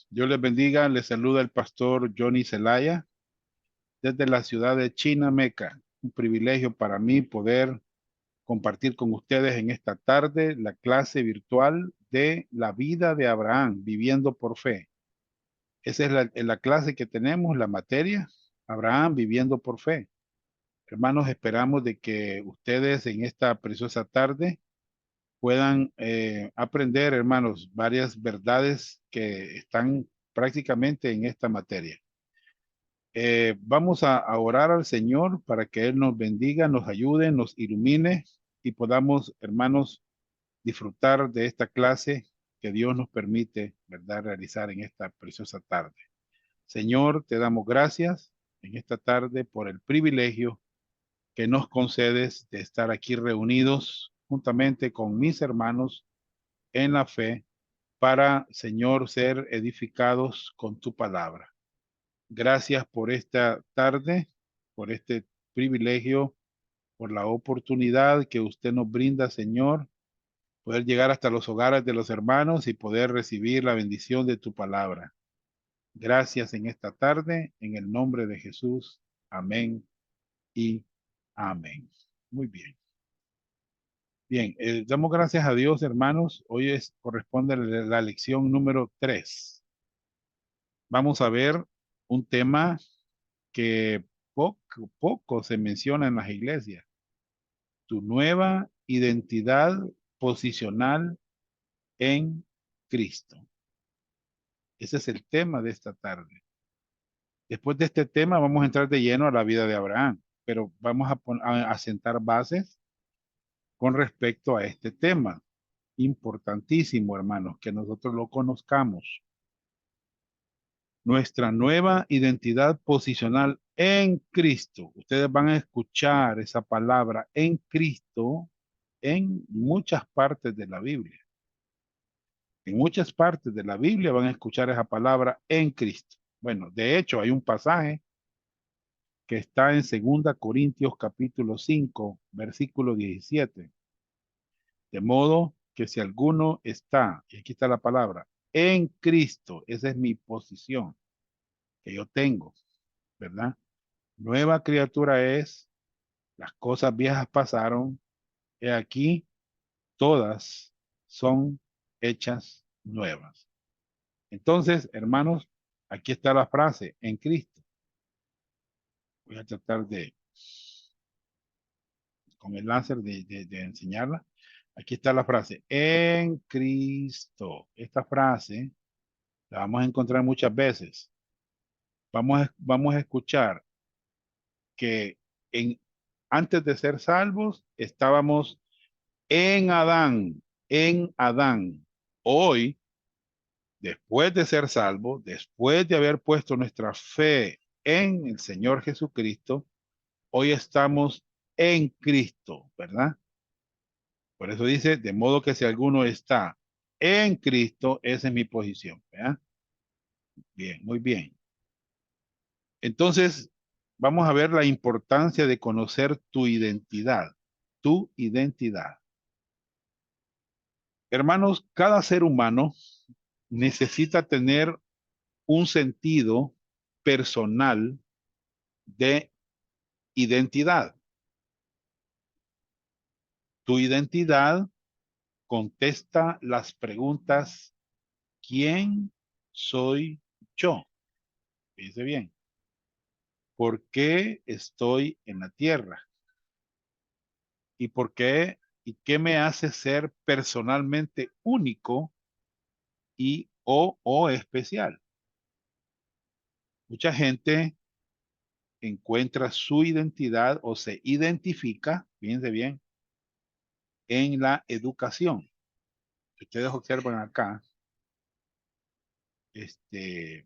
Dios les bendiga, les saluda el pastor Johnny Zelaya desde la ciudad de Chinameca. Un privilegio para mí poder compartir con ustedes en esta tarde la clase virtual de la vida de Abraham, viviendo por fe. Esa es la clase que tenemos, la materia, Abraham viviendo por fe. Hermanos, esperamos de que ustedes en esta preciosa tarde puedan aprender, hermanos, varias verdades que están prácticamente en esta materia. Vamos a orar al Señor para que Él nos bendiga, nos ayude, nos ilumine y podamos, hermanos, disfrutar de esta clase que Dios nos permite, ¿verdad?, realizar en esta preciosa tarde. Señor, te damos gracias en esta tarde por el privilegio que nos concedes de estar aquí reunidos juntamente con mis hermanos en la fe para, Señor, ser edificados con tu palabra. Gracias por esta tarde, por este privilegio, por la oportunidad que usted nos brinda, Señor, poder llegar hasta los hogares de los hermanos y poder recibir la bendición de tu palabra. Gracias en esta tarde, en el nombre de Jesús. Amén y amén. Muy bien. Bien, damos gracias a Dios, hermanos. Hoy corresponde la lección número 3. Vamos a ver un tema que poco se menciona en las iglesias. Tu nueva identidad posicional en Cristo. Ese es el tema de esta tarde. Después de este tema vamos a entrar de lleno a la vida de Abraham, pero vamos a sentar bases con respecto a este tema. Importantísimo, hermanos, que nosotros lo conozcamos. Nuestra nueva identidad posicional en Cristo. Ustedes van a escuchar esa palabra en Cristo en muchas partes de la Biblia. En muchas partes de la Biblia van a escuchar esa palabra en Cristo. Bueno, de hecho hay un pasaje que está en 2 Corintios capítulo 5, versículo 17. De modo que si alguno está, y aquí está la palabra, en Cristo, esa es mi posición que yo tengo, ¿verdad? Nueva criatura es, las cosas viejas pasaron, he aquí, todas son hechas nuevas. Entonces, hermanos, aquí está la frase, en Cristo. Voy a tratar con el láser, de enseñarla. Aquí está la frase, en Cristo. Esta frase la vamos a encontrar muchas veces. Vamos a escuchar que antes de ser salvos estábamos en Adán, en Adán. Hoy, después de ser salvos, después de haber puesto nuestra fe en el Señor Jesucristo, hoy estamos en Cristo, ¿verdad? Por eso dice, de modo que si alguno está en Cristo, esa es mi posición, ¿verdad? Bien, muy bien. Entonces, vamos a ver la importancia de conocer tu identidad, tu identidad. Hermanos, cada ser humano necesita tener un sentido personal de identidad. Tu identidad contesta las preguntas, ¿quién soy yo? Fíjese bien. ¿Por qué estoy en la tierra? ¿Y por qué? ¿Y qué me hace ser personalmente único o especial? Mucha gente encuentra su identidad o se identifica, fíjense bien, en la educación. Si ustedes observan acá,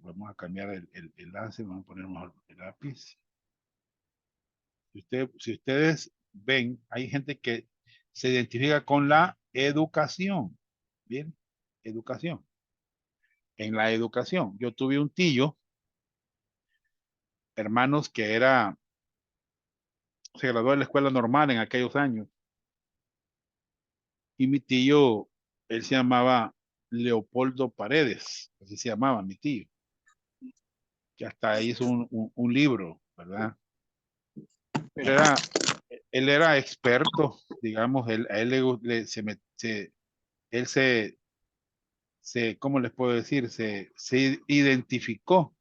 vamos a cambiar el lápiz, vamos a poner mejor el lápiz. Si ustedes ven, hay gente que se identifica con la educación. Bien, educación. En la educación. Yo tuve un tío, hermanos, se graduó de la escuela normal en aquellos años. Y mi tío, él se llamaba Leopoldo Paredes, así se llamaba mi tío, que hasta hizo un libro, ¿verdad? Pero él era experto, digamos, a él él ¿cómo les puedo decir? Se identificó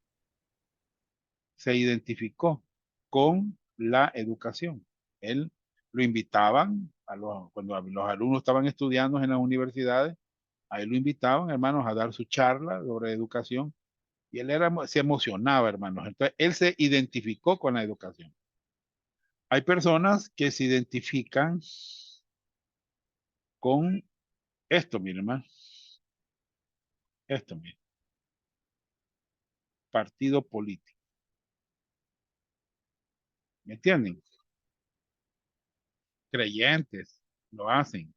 con la educación. Él lo invitaban cuando los alumnos estaban estudiando en las universidades, a él lo invitaban, hermanos, a dar su charla sobre educación y él se emocionaba, hermanos. Entonces, él se identificó con la educación. Hay personas que se identifican con esto, mi hermano, esto, mi partido político. ¿Me entienden? Creyentes lo hacen.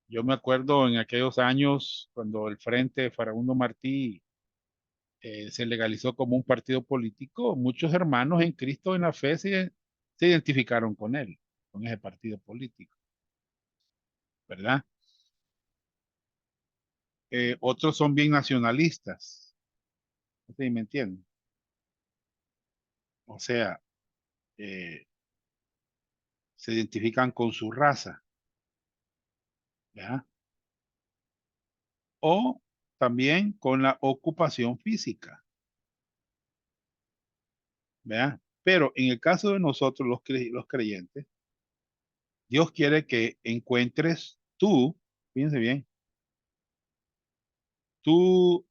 Yo me acuerdo en aquellos años cuando el Frente Farabundo Martí se legalizó como un partido político, muchos hermanos en Cristo en la fe se identificaron con él, con ese partido político, ¿verdad? Otros son bien nacionalistas, ¿sí me entienden? O sea, eh, se identifican con su raza, ¿ya? O también con la ocupación física, ¿verdad? Pero en el caso de nosotros los creyentes, Dios quiere que encuentres tú, fíjense bien, tú,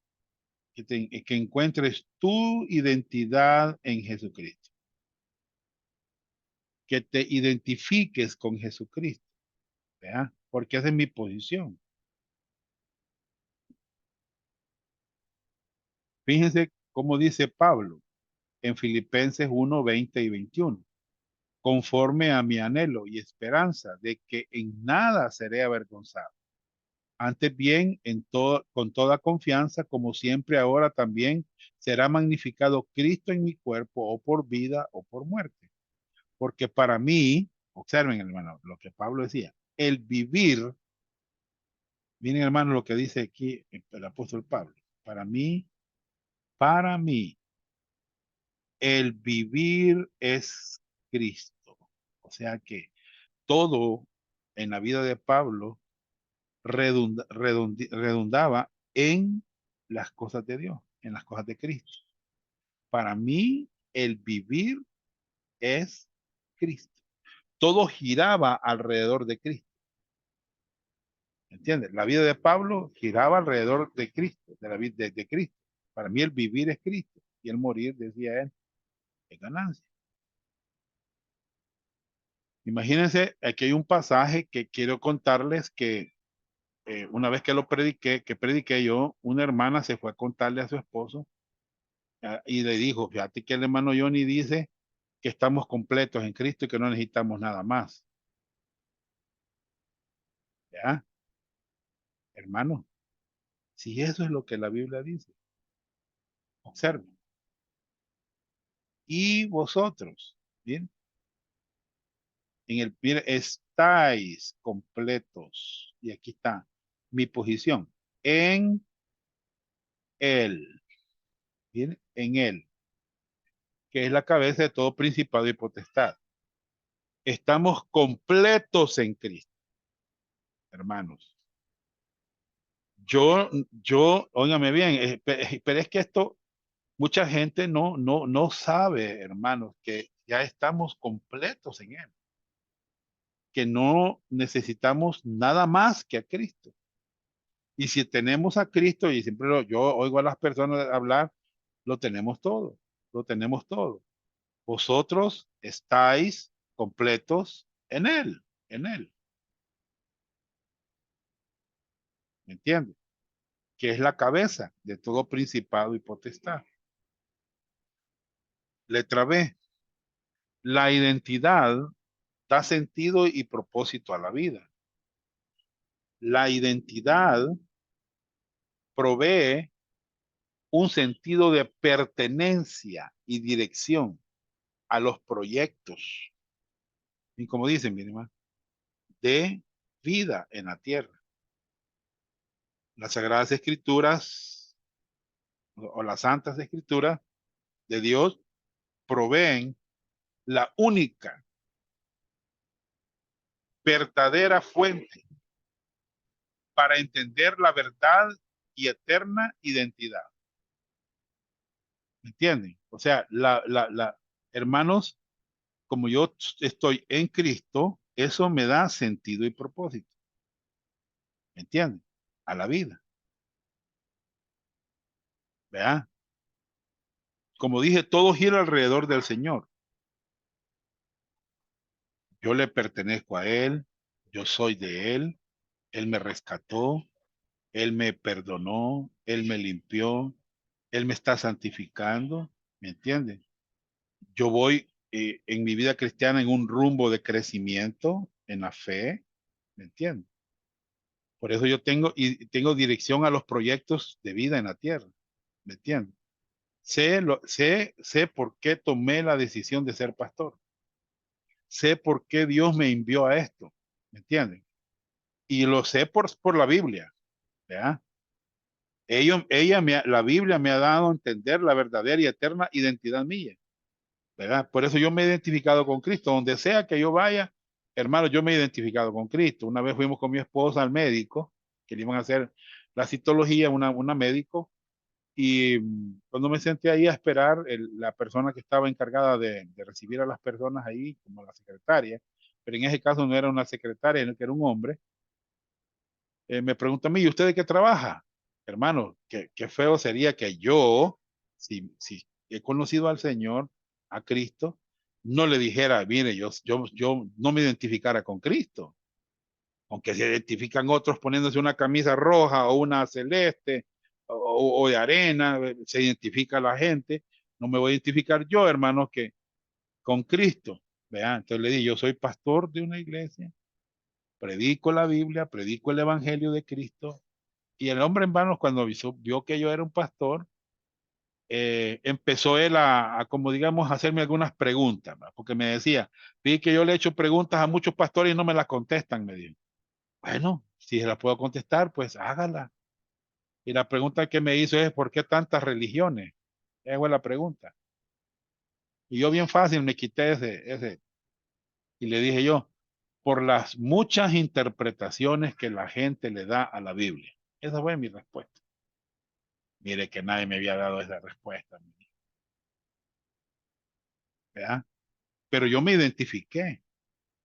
que encuentres tu identidad en Jesucristo, que te identifiques con Jesucristo, ¿verdad? Porque esa es mi posición. Fíjense cómo dice Pablo en Filipenses 1:20 y 21. Conforme a mi anhelo y esperanza de que en nada seré avergonzado. Antes bien, con toda confianza, como siempre ahora también, será magnificado Cristo en mi cuerpo, o por vida o por muerte. Porque para mí, observen hermano, lo que Pablo decía, el vivir, miren hermano lo que dice aquí el apóstol Pablo, para mí, el vivir es Cristo. O sea que todo en la vida de Pablo redundaba en las cosas de Dios, en las cosas de Cristo. Para mí, el vivir es Cristo. Todo giraba alrededor de Cristo. ¿Entiendes? La vida de Pablo giraba alrededor de Cristo, de la vida de Cristo. Para mí el vivir es Cristo y el morir, decía él, es ganancia. Imagínense, aquí hay un pasaje que quiero contarles que una vez que prediqué yo, una hermana se fue a contarle a su esposo y le dijo, fíjate que el hermano Johnny dice que estamos completos en Cristo y que no necesitamos nada más. ¿Ya? Hermano, si eso es lo que la Biblia dice, observen. Y vosotros, bien, mire, estáis completos. Y aquí está mi posición. En Él, bien, en Él, que es la cabeza de todo principado y potestad. Estamos completos en Cristo, hermanos. Óigame bien, pero es que esto, mucha gente no sabe, hermanos, que ya estamos completos en Él, que no necesitamos nada más que a Cristo. Y si tenemos a Cristo, y siempre yo oigo a las personas hablar, lo tenemos todo, lo tenemos todo. Vosotros estáis completos en Él, ¿me entiendes? Que es la cabeza de todo principado y potestad. Letra B, la identidad da sentido y propósito a la vida. La identidad provee un sentido de pertenencia y dirección a los proyectos. Y como dicen, mi hermano, de vida en la tierra. Las Sagradas Escrituras o las Santas Escrituras de Dios proveen la única, verdadera fuente para entender la verdad y eterna identidad. ¿Me entienden? O sea, hermanos, como yo estoy en Cristo, eso me da sentido y propósito. ¿Me entienden? A la vida. ¿Verdad? Como dije, todo gira alrededor del Señor. Yo le pertenezco a Él, yo soy de Él, Él me rescató, Él me perdonó, Él me limpió, Él me está santificando, ¿me entienden? Yo voy en mi vida cristiana en un rumbo de crecimiento en la fe, ¿me entienden? Por eso yo tengo dirección a los proyectos de vida en la tierra, ¿me entienden? Sé por qué tomé la decisión de ser pastor. Sé por qué Dios me envió a esto, ¿me entienden? Y lo sé por la Biblia, ¿verdad? La Biblia me ha dado a entender la verdadera y eterna identidad mía, ¿verdad? Por eso yo me he identificado con Cristo. Donde sea que yo vaya, hermano, yo me he identificado con Cristo. Una vez fuimos con mi esposa al médico, que le iban a hacer la citología, una médico, y cuando me senté ahí a esperar, la persona que estaba encargada de recibir a las personas ahí, como la secretaria, pero en ese caso no era una secretaria, sino que era un hombre, me pregunta a mí, ¿y usted de qué trabaja? Hermano, qué feo sería que yo, si he conocido al Señor, a Cristo, no le dijera, mire, yo no me identificara con Cristo, aunque se identifican otros poniéndose una camisa roja o una celeste o de arena, se identifica la gente, no me voy a identificar yo, hermano, que con Cristo. Vean, entonces le dije, yo soy pastor de una iglesia, predico la Biblia, predico el Evangelio de Cristo, y el hombre en vano, cuando vio que yo era un pastor, empezó él como digamos, a hacerme algunas preguntas, ¿va? Porque me decía, vi que yo le he hecho preguntas a muchos pastores y no me las contestan, me dijo. Bueno, si se las puedo contestar, pues hágala. Y la pregunta que me hizo es, ¿por qué tantas religiones? Esa fue la pregunta. Y yo bien fácil me quité ese, y le dije yo, por las muchas interpretaciones que la gente le da a la Biblia. Esa fue mi respuesta. Mire que nadie me había dado esa respuesta, ¿verdad? Pero yo me identifiqué.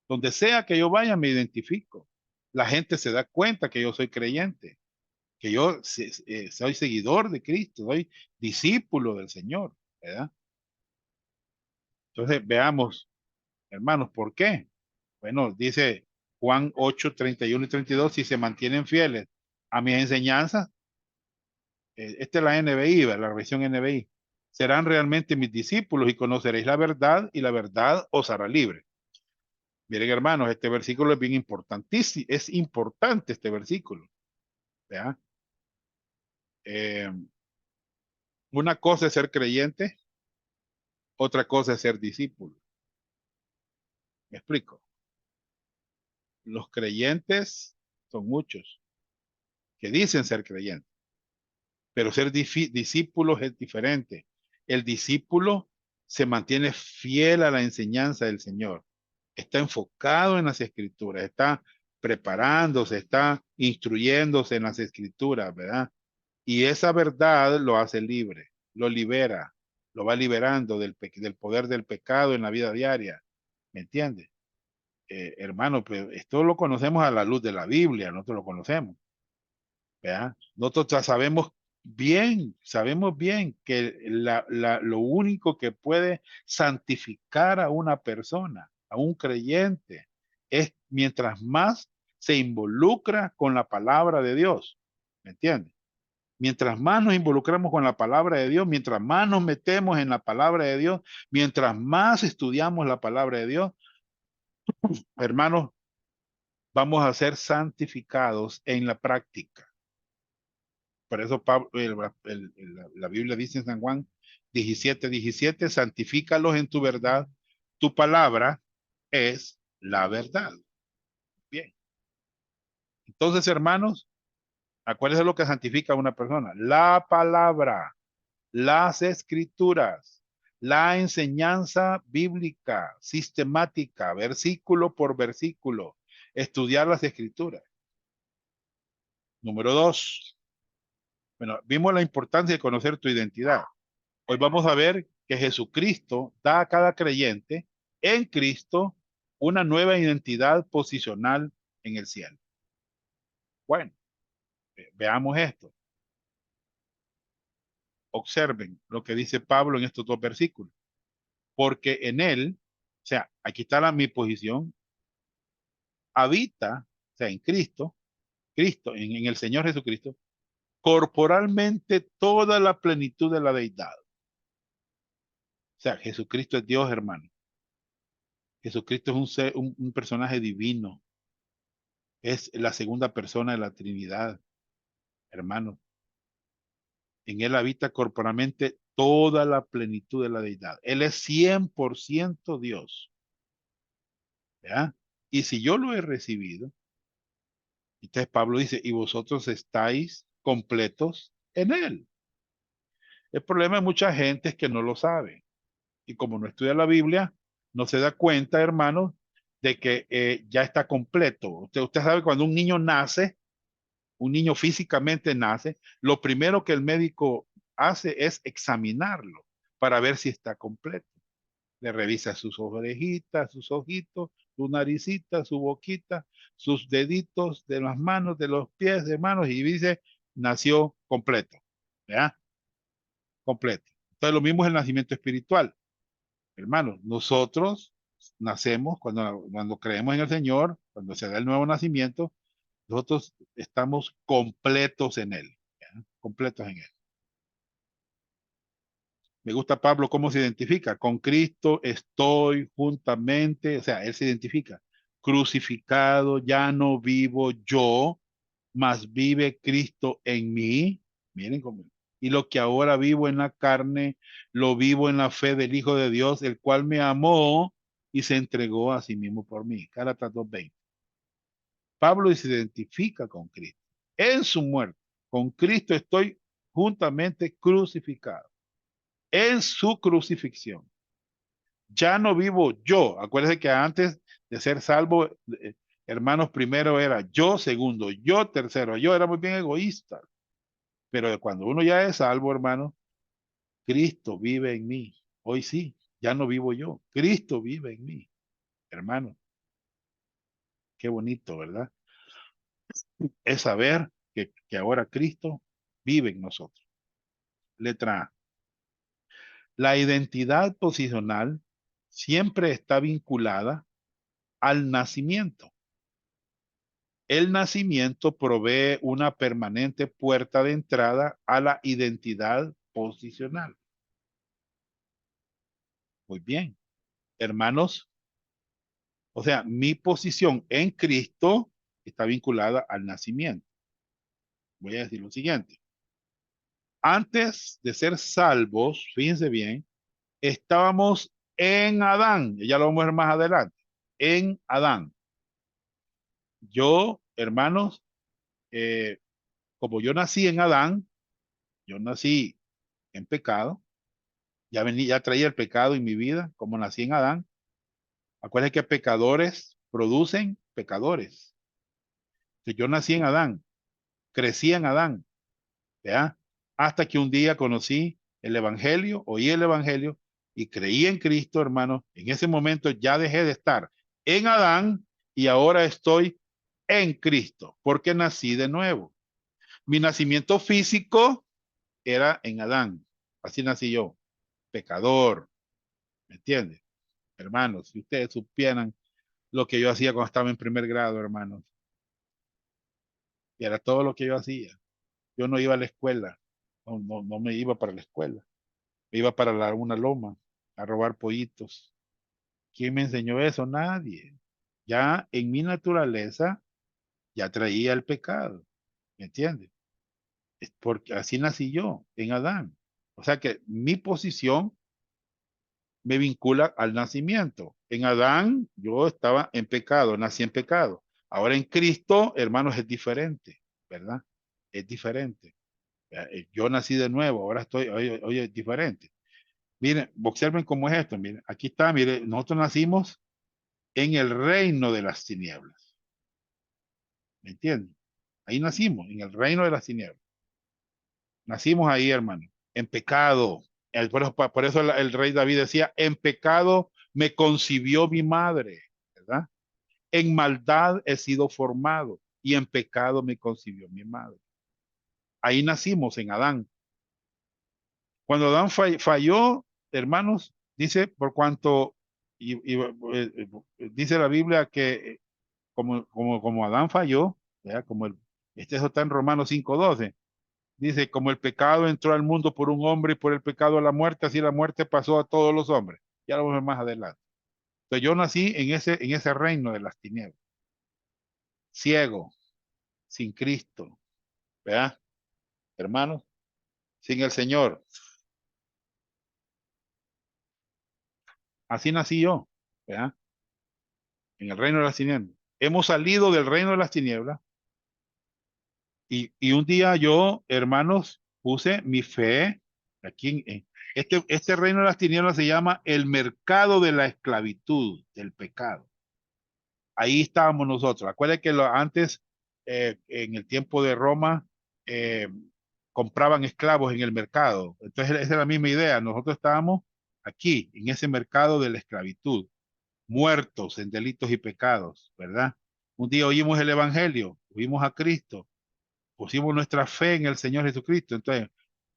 Donde sea que yo vaya, me identifico. La gente se da cuenta que yo soy creyente, que yo soy seguidor de Cristo, soy discípulo del Señor, ¿verdad? Entonces, veamos, hermanos, ¿por qué? Bueno, dice Juan 8, 31 y 32, si se mantienen fieles a mis enseñanzas, esta es la NBI, la versión NBI, serán realmente mis discípulos y conoceréis la verdad y la verdad os hará libre. Miren, hermanos, este versículo es bien importantísimo, es importante este versículo, ¿verdad? Eh, una cosa es ser creyente, otra cosa es ser discípulo. Me explico. Los creyentes son muchos que dicen ser creyentes, pero ser discípulos es diferente. El discípulo se mantiene fiel a la enseñanza del Señor, está enfocado en las escrituras, está preparándose, está instruyéndose en las escrituras, ¿verdad? Y esa verdad lo hace libre, lo libera, lo va liberando del poder del pecado en la vida diaria. ¿Me entiendes? Hermano, pues esto lo conocemos a la luz de la Biblia, nosotros lo conocemos. ¿Verdad? Nosotros ya sabemos bien que lo único que puede santificar a una persona, a un creyente, es mientras más se involucra con la palabra de Dios. ¿Me entiendes? Mientras más nos involucramos con la palabra de Dios, mientras más nos metemos en la palabra de Dios, mientras más estudiamos la palabra de Dios, hermanos, vamos a ser santificados en la práctica. Por eso Pablo, la Biblia dice en San Juan 17:17, santifícalos en tu verdad, tu palabra es la verdad. Bien, entonces hermanos, Acuérdense lo que santifica a una persona. La palabra, las escrituras, la enseñanza bíblica, sistemática, versículo por versículo. Estudiar las escrituras. Número 2. Bueno, vimos la importancia de conocer tu identidad. Hoy vamos a ver que Jesucristo da a cada creyente en Cristo una nueva identidad posicional en el cielo. Bueno, veamos esto. Observen lo que dice Pablo en estos dos versículos. Porque en él, o sea, aquí está mi posición, habita, o sea, en Cristo, en el Señor Jesucristo, corporalmente toda la plenitud de la deidad. O sea, Jesucristo es Dios, hermano. Jesucristo es un personaje divino. Es la segunda persona de la Trinidad, hermano. En él habita corporalmente toda la plenitud de la deidad. Él es 100% Dios. ¿Ya? Y si yo lo he recibido, entonces Pablo dice, y vosotros estáis completos en él. El problema de mucha gente es que no lo sabe. Y como no estudia la Biblia, no se da cuenta, hermano, de que ya está completo. Usted sabe cuando un niño nace, un niño físicamente nace, lo primero que el médico hace es examinarlo para ver si está completo. Le revisa sus orejitas, sus ojitos, su naricita, su boquita, sus deditos de las manos, de los pies, de manos, y dice, nació completo. ¿Ya? Completo. Entonces lo mismo es el nacimiento espiritual. Hermanos, nosotros nacemos cuando creemos en el Señor, cuando se da el nuevo nacimiento, nosotros estamos completos en Él. ¿Ya? Completos en Él. Me gusta Pablo cómo se identifica. Con Cristo estoy juntamente, o sea, él se identifica. Crucificado, ya no vivo yo, mas vive Cristo en mí. Miren cómo. Y lo que ahora vivo en la carne, lo vivo en la fe del Hijo de Dios, el cual me amó y se entregó a sí mismo por mí. Gálatas 2:20. Pablo se identifica con Cristo. En su muerte, con Cristo estoy juntamente crucificado en su crucifixión. Ya no vivo yo. Acuérdense que antes de ser salvo, hermanos, primero era yo, segundo, yo, tercero. Yo era muy bien egoísta. Pero cuando uno ya es salvo, hermano, Cristo vive en mí. Hoy sí, ya no vivo yo. Cristo vive en mí. Hermano, qué bonito, ¿verdad? Es saber que ahora Cristo vive en nosotros. Letra A. La identidad posicional siempre está vinculada al nacimiento. El nacimiento provee una permanente puerta de entrada a la identidad posicional. Muy bien, hermanos. O sea, mi posición en Cristo está vinculada al nacimiento. Voy a decir lo siguiente. Antes de ser salvos, fíjense bien, estábamos en Adán. Ya lo vamos a ver más adelante. En Adán. Yo, hermanos, como yo nací en Adán, yo nací en pecado, ya traía el pecado en mi vida, como nací en Adán. Acuérdense que pecadores producen pecadores. Yo nací en Adán, crecí en Adán, ¿ya? Hasta que un día conocí el Evangelio, oí el Evangelio y creí en Cristo, hermano. En ese momento ya dejé de estar en Adán y ahora estoy en Cristo, porque nací de nuevo. Mi nacimiento físico era en Adán, así nací yo, pecador, ¿me entiendes? Hermanos, si ustedes supieran lo que yo hacía cuando estaba en primer grado, hermanos, y era todo lo que yo hacía. Yo no iba a la escuela, no me iba para la escuela, me iba para una loma a robar pollitos. ¿Quién me enseñó eso? Nadie. Ya en mi naturaleza ya traía el pecado, ¿me entiendes? Es porque así nací yo, en Adán. O sea que mi posición me vincula al nacimiento. En Adán yo estaba en pecado, nací en pecado. Ahora en Cristo, hermanos, es diferente, ¿verdad? es diferente. Yo nací de nuevo, ahora estoy, hoy es diferente. Miren, observen cómo es esto. Miren, aquí está, miren, nosotros nacimos en el reino de las tinieblas. ¿Me entienden? Ahí nacimos, en el reino de las tinieblas. Nacimos ahí, hermano, en pecado. Por eso el rey David decía, en pecado me concibió mi madre, ¿verdad? En maldad he sido formado y en pecado me concibió mi madre. Ahí nacimos en Adán. Cuando Adán falló, hermanos, dice, por cuanto, dice la Biblia que como Adán falló, ¿verdad? Eso está en Romanos 5:12, dice, como el pecado entró al mundo por un hombre y por el pecado la muerte, así la muerte pasó a todos los hombres. Ya lo vamos a ver más adelante. Entonces yo nací en ese reino de las tinieblas, ciego, sin Cristo, ¿verdad? Hermanos, sin el Señor. Así nací yo, ¿verdad? En el reino de las tinieblas. Hemos salido del reino de las tinieblas y un día yo, hermanos, puse mi fe aquí este reino de las tinieblas se llama el mercado de la esclavitud, del pecado. Ahí estábamos nosotros. Acuérdense que antes, en el tiempo de Roma, eh, compraban esclavos en el mercado. Entonces, esa es la misma idea. Nosotros estábamos aquí, en ese mercado de la esclavitud, muertos en delitos y pecados, ¿verdad? Un día oímos el Evangelio, oímos a Cristo, pusimos nuestra fe en el Señor Jesucristo. Entonces,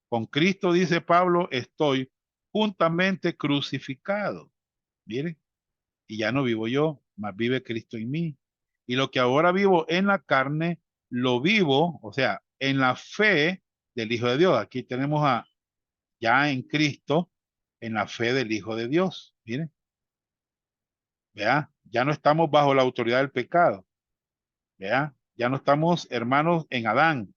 con Cristo, dice Pablo, estoy juntamente crucificado. Miren, y ya no vivo yo, mas vive Cristo en mí. Y lo que ahora vivo en la carne, lo vivo, o sea, en la fe del Hijo de Dios. Aquí tenemos ya en Cristo, en la fe del Hijo de Dios. Miren, vea, ya no estamos bajo la autoridad del pecado. Vea, ya no estamos, hermanos, en Adán.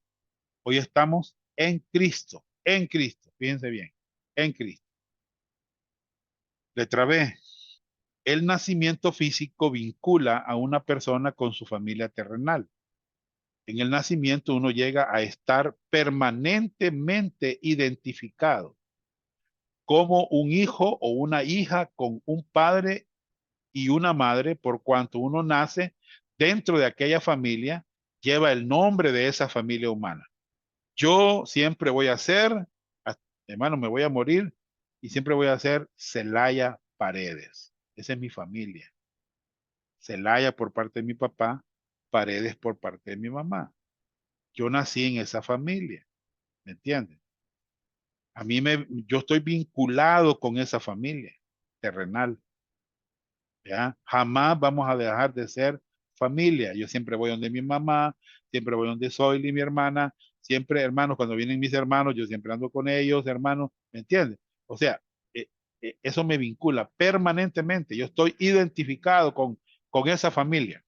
Hoy estamos en Cristo, en Cristo. Fíjense bien, en Cristo. Letra B. El nacimiento físico vincula a una persona con su familia terrenal. En el nacimiento uno llega a estar permanentemente identificado como un hijo o una hija con un padre y una madre, por cuanto uno nace dentro de aquella familia, lleva el nombre de esa familia humana. Yo siempre voy a ser, hermano, me voy a morir y siempre voy a ser Celaya Paredes. Esa es mi familia. Celaya por parte de mi papá, Paredes por parte de mi mamá. Yo nací en esa familia, ¿me entiendes? Yo estoy vinculado con esa familia terrenal, ¿ya? Jamás vamos a dejar de ser familia. Yo siempre voy donde mi mamá, siempre voy donde Zoila y mi hermana, siempre, hermanos, cuando vienen mis hermanos, yo siempre ando con ellos, hermanos, ¿me entiendes? O sea, eso me vincula permanentemente. Yo estoy identificado con esa familia,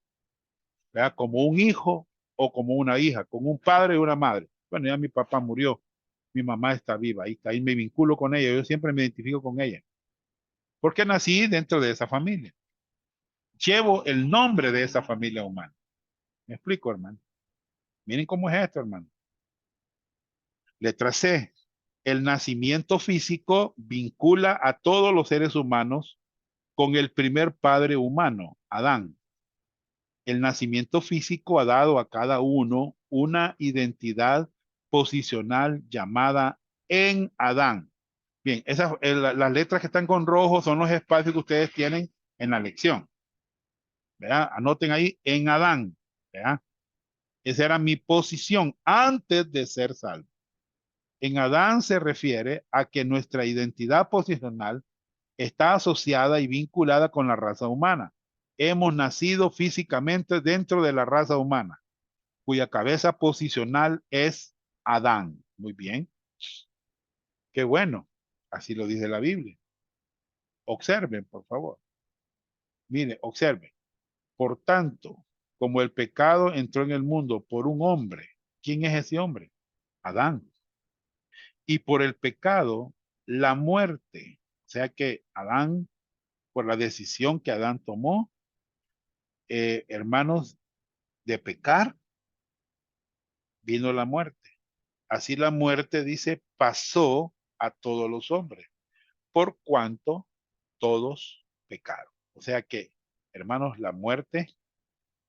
¿verdad? Como un hijo o como una hija, como un padre y una madre. Bueno, ya mi papá murió, mi mamá está viva, ahí está, ahí me vinculo con ella, yo siempre me identifico con ella, porque nací dentro de esa familia. Llevo el nombre de esa familia humana. ¿Me explico, hermano? Miren cómo es esto, hermano. Letra C. El nacimiento físico vincula a todos los seres humanos con el primer padre humano, Adán. El nacimiento físico ha dado a cada uno una identidad posicional llamada en Adán. Bien, las letras que están con rojo son los espacios que ustedes tienen en la lección. ¿Verdad? Anoten ahí en Adán. ¿Verdad? Esa era mi posición antes de ser salvo. En Adán se refiere a que nuestra identidad posicional está asociada y vinculada con la raza humana. Hemos nacido físicamente dentro de la raza humana, cuya cabeza posicional es Adán. Muy bien, qué bueno. Así lo dice la Biblia. Observen, por favor. Mire, observen. Por tanto, como el pecado entró en el mundo por un hombre, ¿quién es ese hombre? Adán. Y por el pecado, la muerte. O sea que Adán, por la decisión que Adán tomó, hermanos, de pecar, vino la muerte. Así la muerte, dice, pasó a todos los hombres, por cuanto todos pecaron. O sea que, hermanos, la muerte,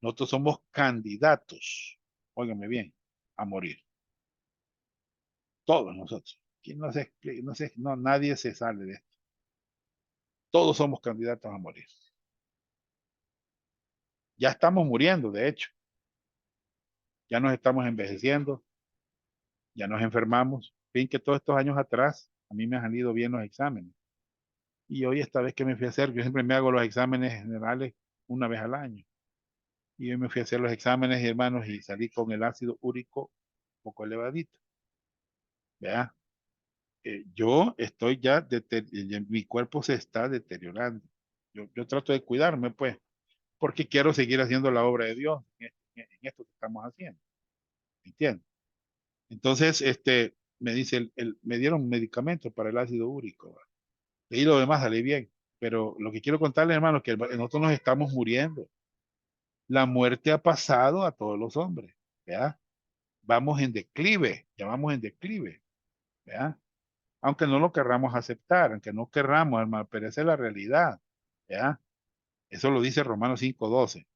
nosotros somos candidatos, óigame bien, a morir. Todos nosotros. ¿Quién no se explica? No sé, no, nadie se sale de esto. Todos somos candidatos a morir. Ya estamos muriendo, de hecho. Ya nos estamos envejeciendo, ya nos enfermamos. Fin que todos estos años atrás, a mí me han salido bien los exámenes. Y hoy, esta vez que me fui a hacer, yo siempre me hago los exámenes generales una vez al año. Y hoy me fui a hacer los exámenes, hermanos, y salí con el ácido úrico un poco elevadito. ¿Vea? Yo estoy ya, mi cuerpo se está deteriorando. Yo trato de cuidarme, pues, porque quiero seguir haciendo la obra de Dios en esto que estamos haciendo. ¿Entiendes? Entonces, me dice, me dieron medicamentos para el ácido úrico. ¿Va? Y lo demás salí bien. Pero lo que quiero contarles, hermanos, que nosotros nos estamos muriendo. La muerte ha pasado a todos los hombres. ¿Ya? Vamos en declive, ya vamos en declive. ¿Ya? Aunque no lo querramos aceptar, aunque no querramos, hermano, pero esa es la realidad. ¿Ya? Eso lo dice Romanos 5:12.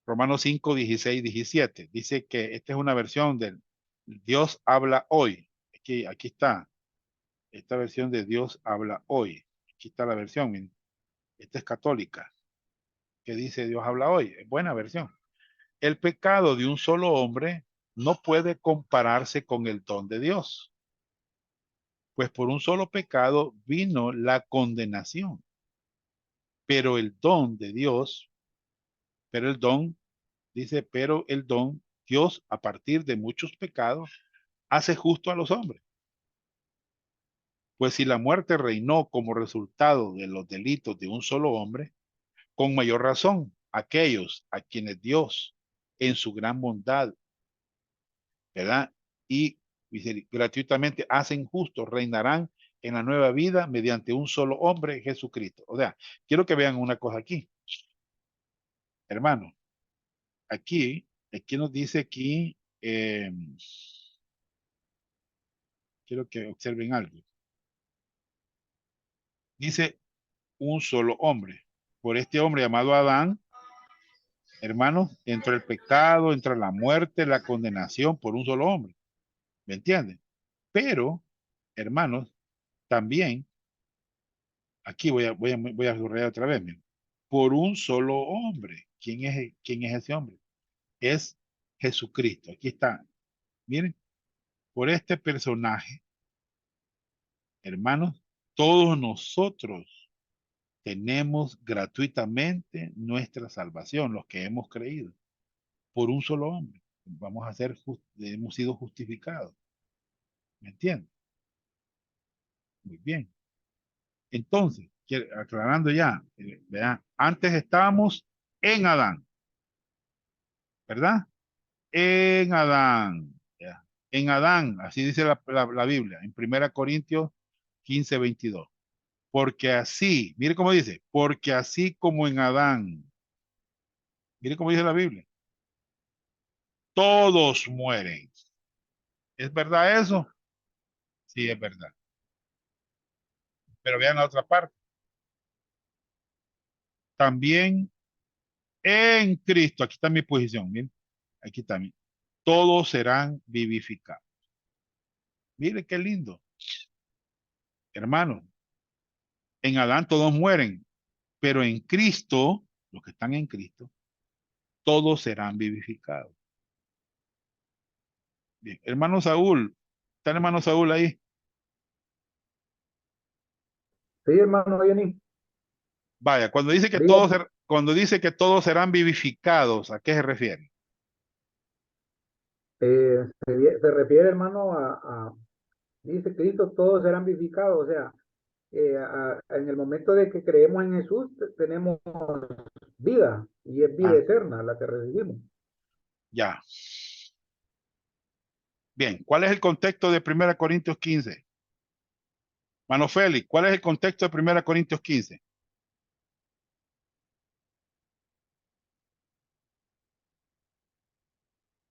Romanos 5:16-17. Dice que esta es una versión del Dios habla hoy. Aquí está. Esta versión de Dios habla hoy. Aquí está la versión. Miren. Esta es católica. Que dice Dios habla hoy. Es buena versión. El pecado de un solo hombre no puede compararse con el don de Dios. Pues por un solo pecado vino la condenación. Pero el don de Dios, pero el don, dice, pero el don, Dios a partir de muchos pecados, hace justo a los hombres. Pues si la muerte reinó como resultado de los delitos de un solo hombre, con mayor razón, aquellos a quienes Dios, en su gran bondad, ¿verdad? Y gratuitamente hacen justo, reinarán en la nueva vida mediante un solo hombre, Jesucristo. O sea, quiero que vean una cosa aquí, hermano. Aquí nos dice aquí, quiero que observen algo. Dice un solo hombre. Por este hombre llamado Adán, hermanos, entró el pecado, entra la muerte, la condenación por un solo hombre. ¿Me entienden? Pero, hermanos, también, aquí voy a subrayar otra vez, miren, por un solo hombre. Quién es ese hombre? Es Jesucristo. Aquí está. Miren, por este personaje, hermanos, todos nosotros tenemos gratuitamente nuestra salvación, los que hemos creído, por un solo hombre. Vamos a ser, hemos sido justificados. ¿Me entienden? Muy bien. Entonces, aclarando ya, ¿verdad? Antes estábamos en Adán, ¿verdad? En Adán, ¿ya? En Adán, así dice la Biblia, en 1 Corintios 15:22. Porque así, mire cómo dice, porque así como en Adán, mire cómo dice la Biblia, todos mueren. ¿Es verdad eso? Sí, es verdad. Pero vean la otra parte. También en Cristo, aquí está mi posición, miren, aquí está todos serán vivificados. Mire qué lindo. Hermano, en Adán todos mueren, pero en Cristo, los que están en Cristo, todos serán vivificados. Bien, hermano Saúl, ¿está el hermano Saúl ahí? Sí, hermano Jenny. Vaya, Dígame. cuando dice que todos serán vivificados, ¿a qué se refiere? Se refiere, hermano, dice Cristo, todos serán vivificados. O sea, en el momento de que creemos en Jesús, tenemos vida y es vida Ah, eterna la que recibimos. ya. Bien, ¿cuál es el contexto de 1 Corintios 15? Mano Félix, ¿cuál es el contexto de 1 Corintios 15?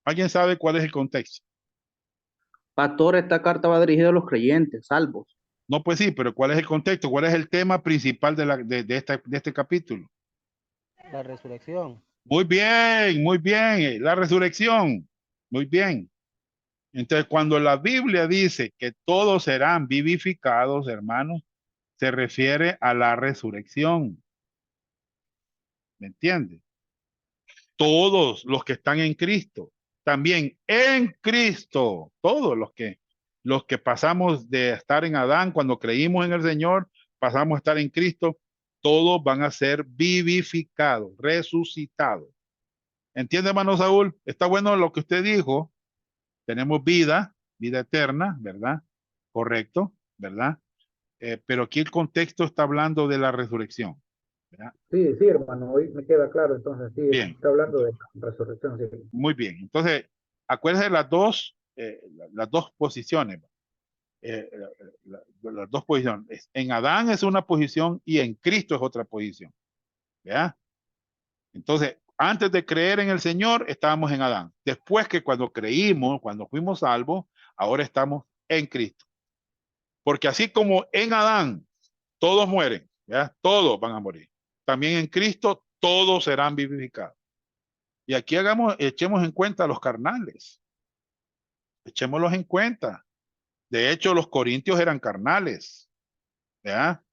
¿Alguien sabe cuál es el contexto? Pastor, esta carta va dirigida a los creyentes, salvos. No, pues sí, pero ¿cuál es el contexto? ¿Cuál es el tema principal de este capítulo? La resurrección. Muy bien, la resurrección. Muy bien. Entonces, cuando la Biblia dice que todos serán vivificados, hermanos, se refiere a la resurrección. ¿Me entiendes? Todos los que están en Cristo, también en Cristo, todos los que pasamos de estar en Adán cuando creímos en el Señor, pasamos a estar en Cristo, todos van a ser vivificados, resucitados. ¿Entiende, hermano Saúl? Está bueno lo que usted dijo. Tenemos vida, vida eterna, ¿verdad? Correcto, ¿verdad? Pero aquí el contexto está hablando de la resurrección, ¿verdad? Sí, sí, hermano, hoy me queda claro, entonces sí, Bien, está hablando de la resurrección, sí. muy bien. Entonces, acuérdense las dos posiciones, las dos posiciones. En Adán es una posición y en Cristo es otra posición, ¿verdad? Entonces, antes de creer en el Señor, estábamos en Adán. Después que cuando creímos, cuando fuimos salvos, ahora estamos en Cristo. Porque así como en Adán todos mueren, ¿ya? Todos van a morir. También en Cristo todos serán vivificados. Y aquí echemos en cuenta a los carnales. Echémoslos en cuenta. De hecho, los corintios eran carnales, ¿ya?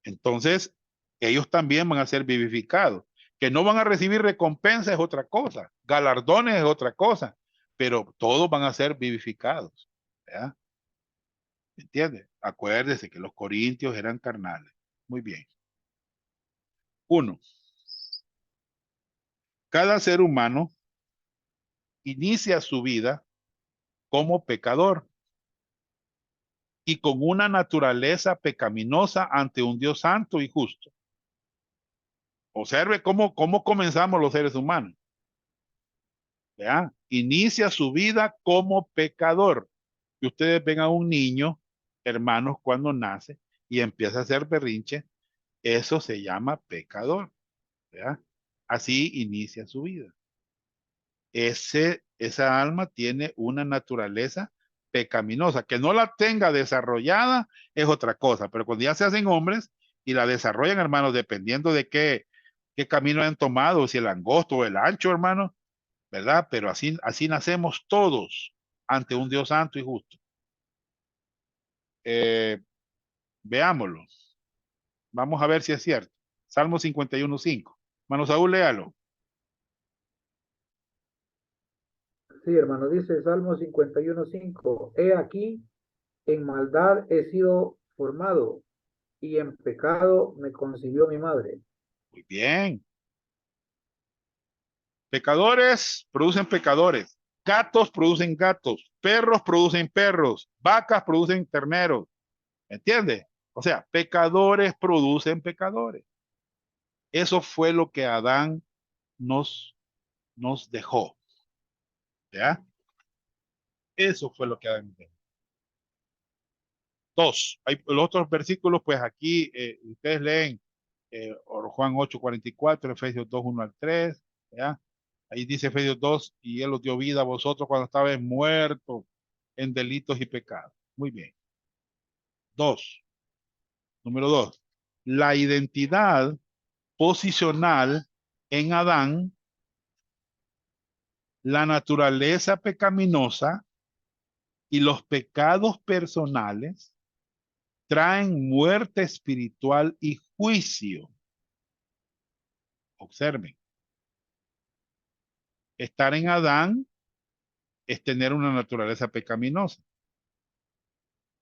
Entonces, ellos también van a ser vivificados. Que no van a recibir recompensa es otra cosa. Galardones es otra cosa. Pero todos van a ser vivificados, ¿ya? ¿Entiendes? Acuérdese que los corintios eran carnales. Muy bien. Uno, cada ser humano inicia su vida como pecador y con una naturaleza pecaminosa ante un Dios santo y justo. Observe cómo comenzamos los seres humanos. ¿Ya? Inicia su vida como pecador. Y ustedes ven a un niño, hermanos, cuando nace y empieza a hacer berrinche, eso se llama pecador. ¿Ya? Así inicia su vida. Esa alma tiene una naturaleza pecaminosa. Que no la tenga desarrollada es otra cosa, pero cuando ya se hacen hombres y la desarrollan, hermanos, dependiendo de qué camino han tomado, si el angosto o el ancho, hermano, ¿verdad? Pero así nacemos todos ante un Dios santo y justo. Eh, Veámoslo. Vamos a ver si es cierto. Salmo 51:5. Hermano Saúl, léalo. Sí, hermano, dice Salmo 51:5, he aquí, en maldad he sido formado, y en pecado me concibió mi madre. Muy bien. Pecadores producen pecadores. Gatos producen gatos. Perros producen perros. Vacas producen terneros. ¿Entiende? O sea, pecadores producen pecadores. Eso fue lo que Adán nos, nos dejó. ¿Ya? Eso fue lo que Adán nos dejó. Dos. Hay los otros versículos, pues aquí ustedes leen Juan 8:44, Efesios 2:1 al 3. ¿Ya? Ahí dice Efesios 2, y él os dio vida a vosotros cuando estabais muertos en delitos y pecados. Muy bien. Dos. Número dos. La identidad posicional en Adán, la naturaleza pecaminosa y los pecados personales traen muerte espiritual y juicio. Observen. Estar en Adán es tener una naturaleza pecaminosa.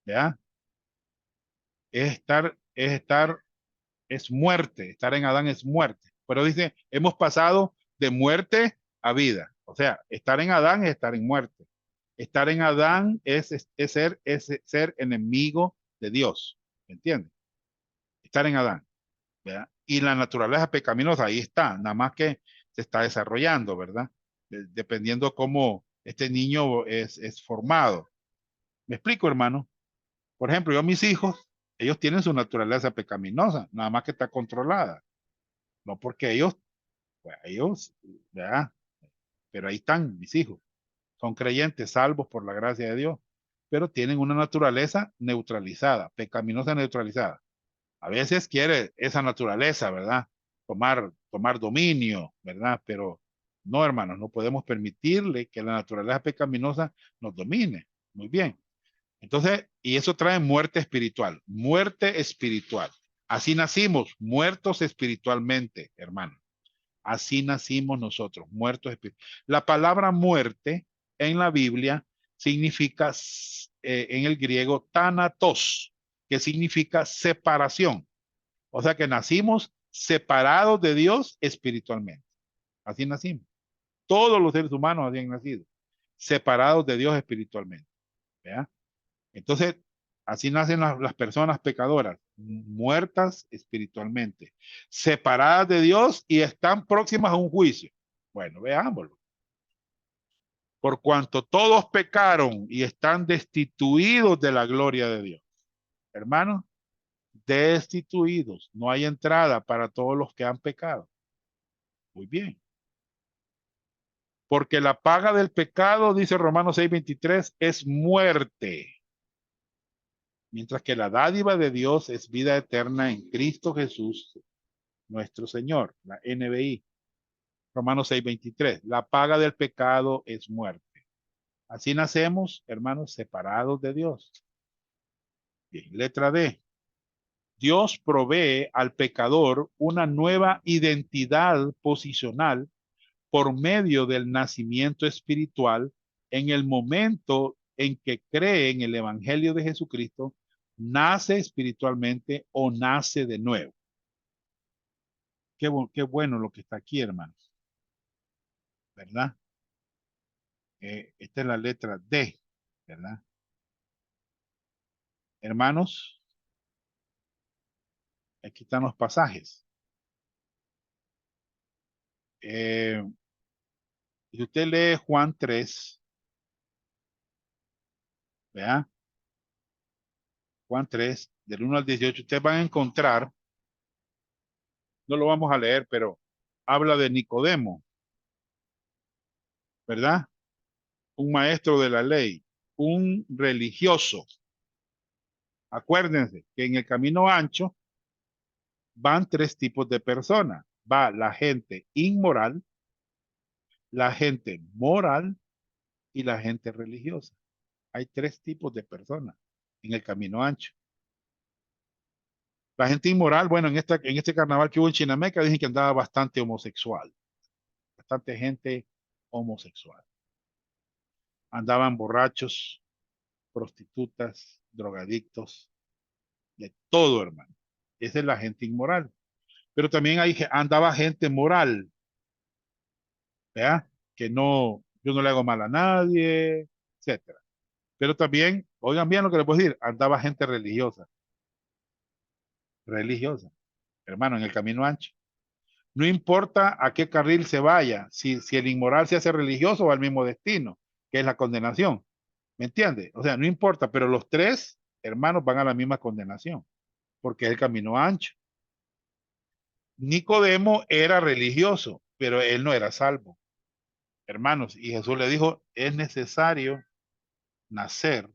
¿Ya? Es muerte. Estar en Adán es muerte. Pero dice, hemos pasado de muerte a vida. O sea, estar en Adán es estar en muerte. Estar en Adán es ser enemigo de Dios. ¿Entiendes? Estar en Adán. ¿Verdad? Y la naturaleza pecaminosa ahí está, nada más que se está desarrollando, ¿verdad? Dependiendo cómo este niño es formado. ¿Me explico, hermano? Por ejemplo, yo mis hijos, ellos tienen su naturaleza pecaminosa, nada más que está controlada. No porque ellos, pues ellos, ¿verdad? Pero ahí están mis hijos. son creyentes, salvos por la gracia de Dios, pero tienen una naturaleza neutralizada, pecaminosa neutralizada. A veces quiere esa naturaleza, ¿verdad? Tomar dominio, ¿verdad? Pero no, hermanos, no podemos permitirle que la naturaleza pecaminosa nos domine. Muy bien. Entonces, y eso trae muerte espiritual. Muerte espiritual. Así nacimos, muertos espiritualmente, hermano. Así nacimos nosotros, muertos espiritualmente. La palabra muerte en la Biblia significa, en el griego, thanatos, que significa separación. O sea que nacimos separados de Dios espiritualmente. Así nacimos. Todos los seres humanos habían nacido separados de Dios espiritualmente. ¿Vea? Entonces, así nacen las personas pecadoras, muertas espiritualmente, separadas de Dios y están próximas a un juicio. Bueno, veámoslo. Por cuanto todos pecaron y están destituidos de la gloria de Dios. Hermanos, destituidos. No hay entrada para todos los que han pecado. Muy bien. Porque la paga del pecado, dice Romanos 6:23, es muerte. Mientras que la dádiva de Dios es vida eterna en Cristo Jesús, nuestro Señor, la NBI. Romanos 6:23. La paga del pecado es muerte. Así nacemos, hermanos, separados de Dios. Bien, letra D. Dios provee al pecador una nueva identidad posicional por medio del nacimiento espiritual en el momento en que cree en el Evangelio de Jesucristo, nace espiritualmente o nace de nuevo. Qué bueno lo que está aquí, hermanos. ¿Verdad? Esta es la letra D, ¿verdad? Hermanos, aquí están los pasajes. Si usted lee Juan 3, ¿verdad? Juan 3, del 1 al 18, ustedes van a encontrar, no lo vamos a leer, pero habla de Nicodemo, ¿verdad? Un maestro de la ley, un religioso. Acuérdense que en el camino ancho van tres tipos de personas. Va la gente inmoral, la gente moral y la gente religiosa. Hay tres tipos de personas en el camino ancho. La gente inmoral, bueno, en este carnaval que hubo en Chinameca, dicen que andaba bastante homosexual. Bastante gente homosexual. Andaban borrachos, prostitutas, drogadictos, de todo, hermano. Esa es la gente inmoral. Pero también andaba gente moral, ¿verdad? Que no, yo no le hago mal a nadie, etcétera. Pero también, oigan bien lo que les puedo decir, andaba gente religiosa, religiosa, hermano, en el camino ancho. No importa a qué carril se vaya, si el inmoral se hace religioso va al mismo destino, que es la condenación. ¿Me entiende? O sea, no importa, pero los tres hermanos van a la misma condenación, porque es el camino ancho. Nicodemo era religioso, pero él no era salvo. Hermanos, y Jesús le dijo, es necesario nacer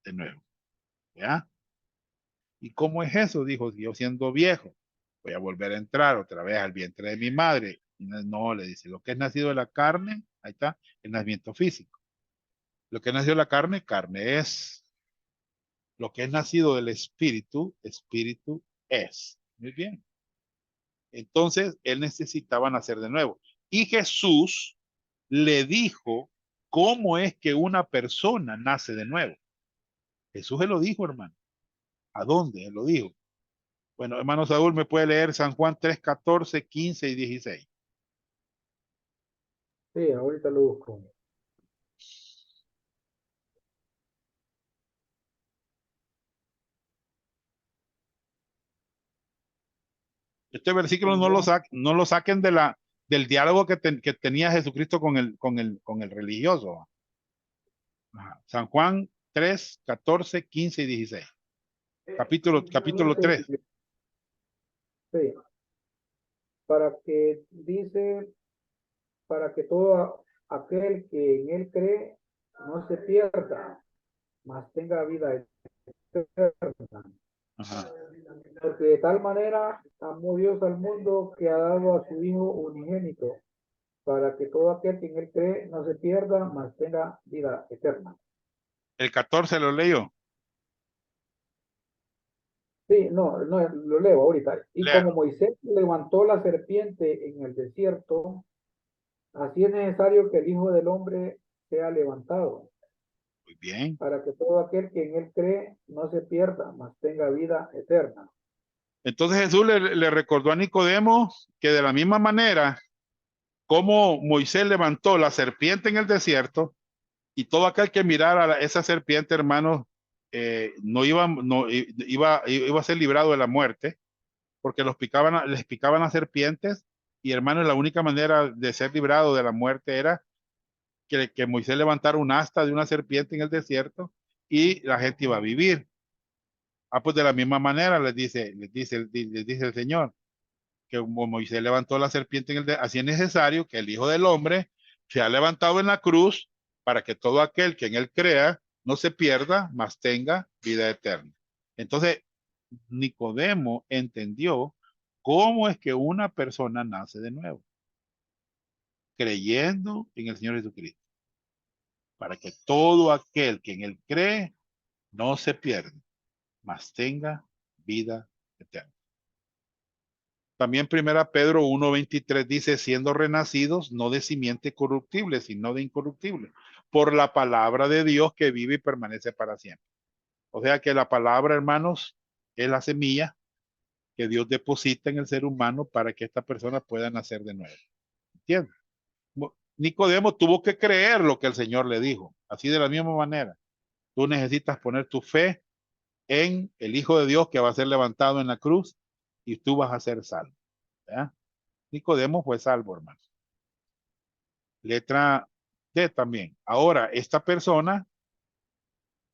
de nuevo. ¿Ya? ¿Y cómo es eso? Dijo, yo siendo viejo, voy a volver a entrar otra vez al vientre de mi madre. Y no, le dice, lo que es nacido de la carne, ahí está, el nacimiento físico. Lo que es nacido de la carne, carne es. Lo que es nacido del espíritu, espíritu es. Muy bien. Entonces, él necesitaba nacer de nuevo. Y Jesús le dijo cómo es que una persona nace de nuevo. Jesús se lo dijo, hermano. ¿A dónde? Él lo dijo. Bueno, hermano Saúl, me puede leer San Juan 3, 14, 15 y 16. Sí, ahorita lo busco. Este versículo San Juan, no lo saquen del diálogo que tenía Jesucristo con el religioso. Ajá. San Juan 3, 14, 15 y 16. Capítulo 3. sí, para que dice, para que todo aquel que en él cree no se pierda, mas tenga vida eterna. Ajá. Porque de tal manera amó Dios al mundo que ha dado a su Hijo unigénito, para que todo aquel que en él cree no se pierda, mas tenga vida eterna. El 14 lo leyó. Sí, no, lo leo ahorita. Y como Léalo. Moisés levantó la serpiente en el desierto, así es necesario que el Hijo del Hombre sea levantado, Muy bien. para que todo aquel que en él cree no se pierda, mas tenga vida eterna. Entonces Jesús le recordó a Nicodemo que de la misma manera como Moisés levantó la serpiente en el desierto, y todo aquel que mirara esa serpiente, hermanos, no iba, no, iba a ser librado de la muerte, porque les picaban las serpientes, y hermanos, la única manera de ser librado de la muerte era que Moisés levantara un asta de una serpiente en el desierto y la gente iba a vivir. Ah, pues de la misma manera les dice el Señor, que como Moisés levantó la serpiente en el desierto, así es necesario que el Hijo del Hombre sea levantado en la cruz para que todo aquel que en él crea no se pierda, mas tenga vida eterna. Entonces, Nicodemo entendió cómo es que una persona nace de nuevo, creyendo en el Señor Jesucristo, para que todo aquel que en él cree no se pierda, mas tenga vida eterna. También primera Pedro 1:23 dice, siendo renacidos no de simiente corruptible, sino de incorruptible, por la palabra de Dios que vive y permanece para siempre. O sea que la palabra, hermanos, es la semilla que Dios deposita en el ser humano para que esta persona pueda nacer de nuevo. ¿Entiendes? Nicodemo tuvo que creer lo que el Señor le dijo. Así de la misma manera, tú necesitas poner tu fe en el Hijo de Dios que va a ser levantado en la cruz y tú vas a ser salvo. ¿Verdad? Nicodemo fue salvo, hermano. Letra D también. Ahora, esta persona,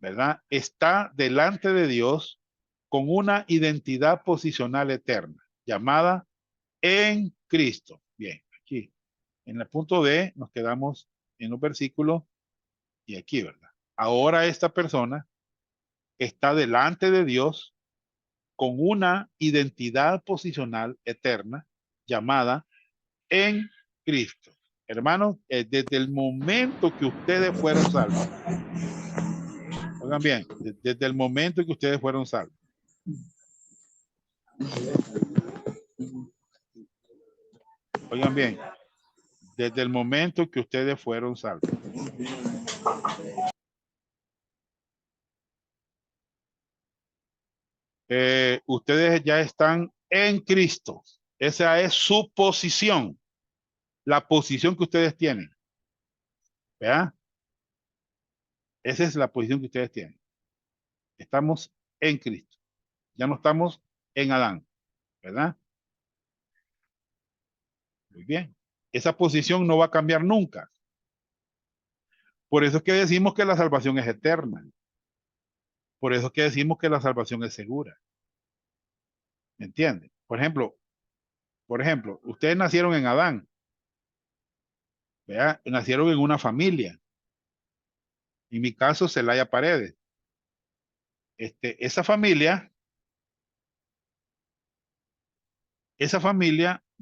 ¿verdad? Está delante de Dios con una identidad posicional eterna, llamada en Cristo. Bien, aquí. En el punto D nos quedamos en los versículos y aquí, ¿verdad? Ahora esta persona está delante de Dios con una identidad posicional eterna, llamada en Cristo. Hermanos, desde el momento que ustedes fueron salvos, oigan bien, desde el momento que ustedes fueron salvos, oigan bien, desde el momento que ustedes fueron salvos, ustedes ya están en Cristo. Esa es su posición, la posición que ustedes tienen. ¿Verdad? Esa es la posición que ustedes tienen. Estamos en Cristo. Ya no estamos en Adán. ¿Verdad? Muy bien. Esa posición no va a cambiar nunca. Por eso es que decimos que la salvación es eterna. Por eso es que decimos que la salvación es segura. ¿Me entienden? Por ejemplo, ustedes nacieron en Adán. ¿Verdad? Nacieron en una familia. En mi caso, Celaya Paredes. Esa familia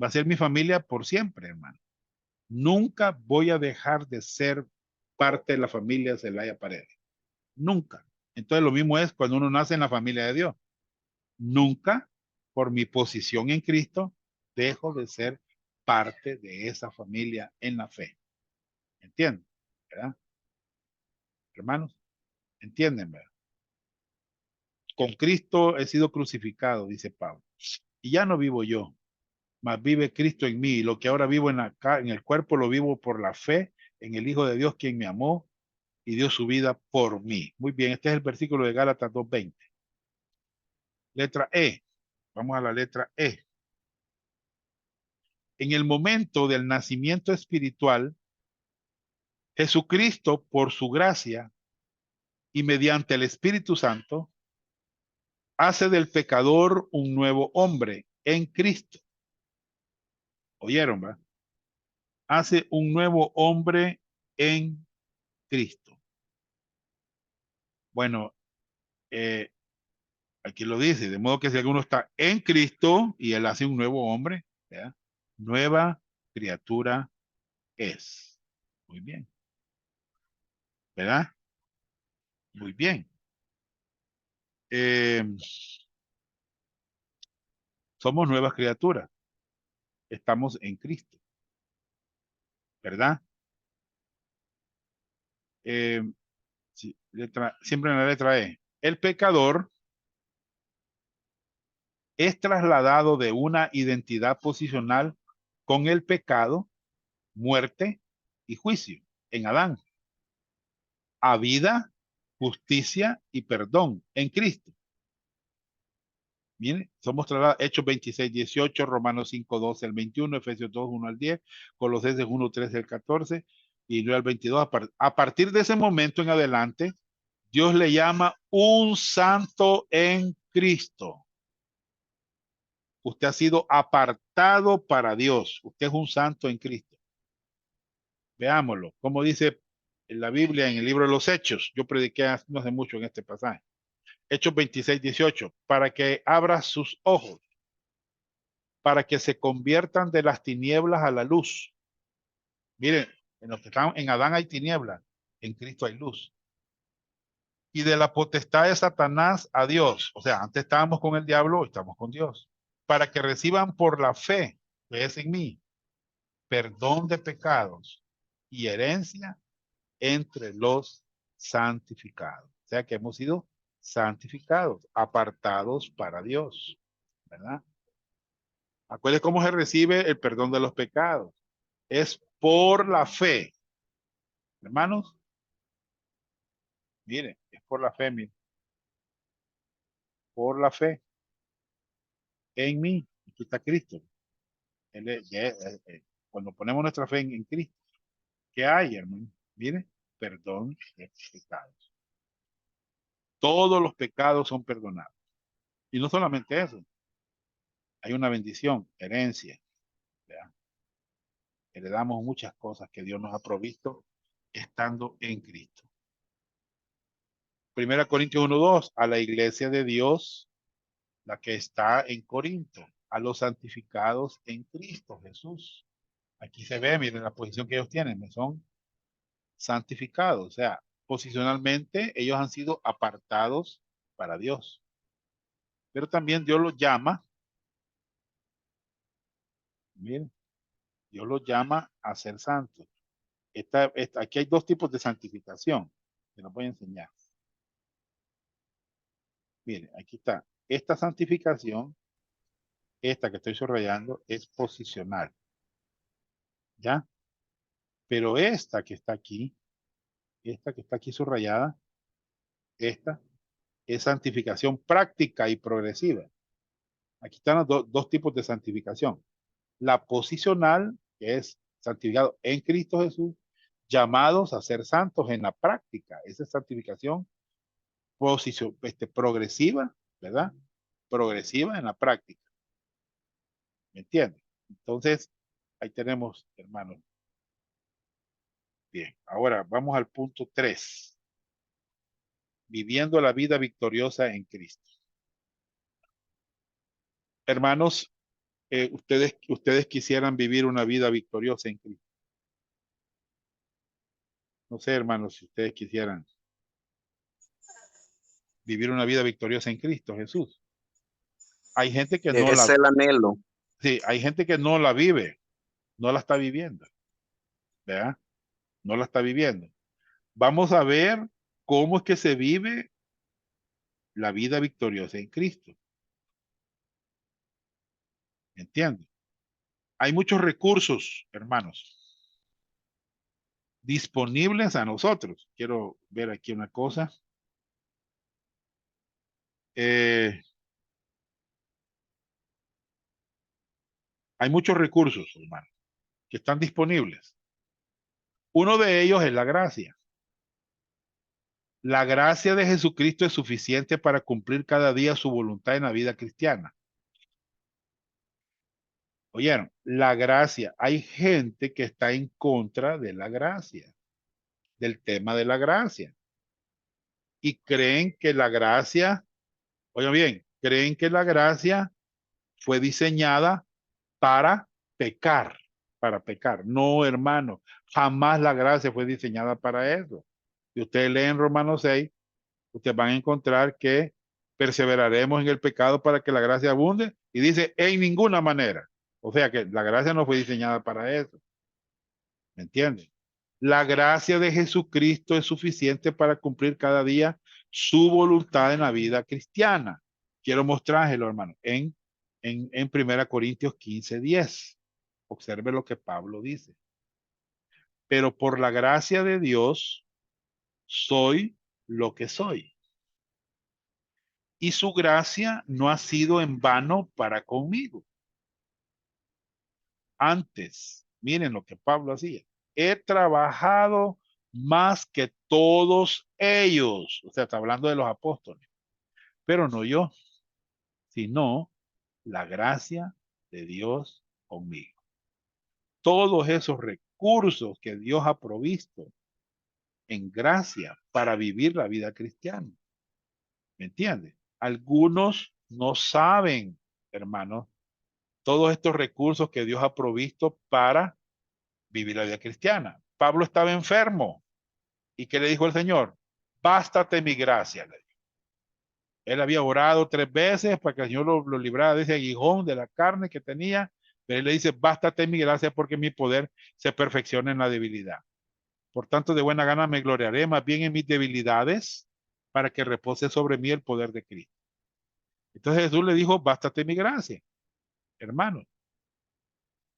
va a ser mi familia por siempre, hermano. Nunca voy a dejar de ser parte de la familia Celaya Paredes. Nunca. Entonces lo mismo es cuando uno nace en la familia de Dios. Nunca, por mi posición en Cristo, dejo de ser parte de esa familia en la fe. ¿Entienden? ¿Verdad? Hermanos, ¿entienden? ¿Verdad? Con Cristo he sido crucificado, dice Pablo. Y ya no vivo yo, mas vive Cristo en mí. Y lo que ahora vivo en el cuerpo lo vivo por la fe en el Hijo de Dios, quien me amó y dio su vida por mí. Muy bien, este es el versículo de Gálatas 2:20. Letra E. Vamos a la letra E. En el momento del nacimiento espiritual, Jesucristo, por su gracia y mediante el Espíritu Santo, hace del pecador un nuevo hombre en Cristo. ¿Oyeron, va? Hace un nuevo hombre en Cristo. Bueno, aquí lo dice, de modo que si alguno está en Cristo y él hace un nuevo hombre, ¿verdad? Nueva criatura es. Muy bien. ¿Verdad? Muy bien. Somos nuevas criaturas. Estamos en Cristo. ¿Verdad? Sí, siempre en la letra E. El pecador es trasladado de una identidad posicional con el pecado, muerte y juicio en Adán, a vida, justicia y perdón en Cristo. Miren, somos trasladados, Hechos 26, 18, Romanos 5, 12 al 21, Efesios 2, 1 al 10, Colosenses 1, 13 al 14 y 9 al 22. A partir de ese momento en adelante, Dios le llama un santo en Cristo. Usted ha sido apartado para Dios. Usted es un santo en Cristo. Veámoslo. Como dice en la Biblia, en el libro de los Hechos. Yo prediqué no hace mucho en este pasaje. Hechos 26, 18. Para que abra sus ojos. Para que se conviertan de las tinieblas a la luz. Miren, en los que están en Adán hay tinieblas. En Cristo hay luz. Y de la potestad de Satanás a Dios. O sea, antes estábamos con el diablo, hoy estamos con Dios. Para que reciban por la fe, que es en mí, perdón de pecados y herencia entre los santificados. O sea que hemos sido santificados, apartados para Dios, ¿verdad? Acuérdense cómo se recibe el perdón de los pecados. Es por la fe. Hermanos, miren, es por la fe, miren. Por la fe en mí. Aquí está Cristo. Cuando ponemos nuestra fe en Cristo, ¿qué hay, hermano? Miren, perdón de pecados. Todos los pecados son perdonados. Y no solamente eso, hay una bendición, herencia. ¿Verdad? Heredamos muchas cosas que Dios nos ha provisto estando en Cristo. 1 Corintios 1:2, a la iglesia de Dios, la que está en Corinto, a los santificados en Cristo Jesús. Aquí se ve, miren la posición que ellos tienen, son santificados, o sea, posicionalmente ellos han sido apartados para Dios. Pero también Dios los llama, miren, Dios los llama a ser santos. Aquí hay dos tipos de santificación que nos voy a enseñar. Miren, aquí está. Esta santificación, esta que estoy subrayando, es posicional. ¿Ya? Pero esta que está aquí subrayada, esta es santificación práctica y progresiva. Aquí están los dos tipos de santificación. La posicional, que es santificado en Cristo Jesús, llamados a ser santos en la práctica. Esa es santificación progresiva, ¿verdad? Progresiva en la práctica. ¿Me entienden? Entonces, ahí tenemos, hermanos. Bien, ahora vamos al punto 3. Viviendo la vida victoriosa en Cristo. Hermanos, ustedes quisieran vivir una vida victoriosa en Cristo. No sé, hermanos, si ustedes quisieran vivir una vida victoriosa en Cristo Jesús. Hay gente que no la... Es el anhelo. Sí, hay gente que no la vive, no la está viviendo. ¿Verdad? No la está viviendo. Vamos a ver cómo es que se vive la vida victoriosa en Cristo. ¿Entienden? Hay muchos recursos, hermanos, disponibles a nosotros. Quiero ver aquí una cosa. Hay muchos recursos, hermanos, que están disponibles. Uno de ellos es la gracia. La gracia de Jesucristo es suficiente para cumplir cada día su voluntad en la vida cristiana. Oyeron, la gracia. Hay gente que está en contra de la gracia. del tema de la gracia. Y creen que la gracia, oigan bien, creen que la gracia fue diseñada para pecar, para pecar. No, hermano, jamás la gracia fue diseñada para eso. Si ustedes leen Romanos 6, ustedes van a encontrar que perseveraremos en el pecado para que la gracia abunde, y dice en ninguna manera. O sea que la gracia no fue diseñada para eso. ¿Me entienden? La gracia de Jesucristo es suficiente para cumplir cada día su voluntad en la vida cristiana. Quiero mostrárselo, hermano, en 1 Corintios 15:10. Observe lo que Pablo dice. Pero por la gracia de Dios soy lo que soy. Y su gracia no ha sido en vano para conmigo. Antes, miren lo que Pablo hacía. He trabajado más que todos ellos. O sea, está hablando de los apóstoles. Pero no yo, sino la gracia de Dios conmigo. Todos esos recursos que Dios ha provisto en gracia para vivir la vida cristiana. ¿Me entiendes? Algunos no saben, hermanos, todos estos recursos que Dios ha provisto para vivir la vida cristiana. Pablo estaba enfermo. ¿Y qué le dijo el Señor? Bástate mi gracia. Él había orado 3 veces para que el Señor lo librara de ese aguijón de la carne que tenía. Pero él le dice, bástate mi gracia porque mi poder se perfecciona en la debilidad. Por tanto, de buena gana me gloriaré más bien en mis debilidades para que repose sobre mí el poder de Cristo. Entonces Jesús le dijo, bástate mi gracia. Hermano,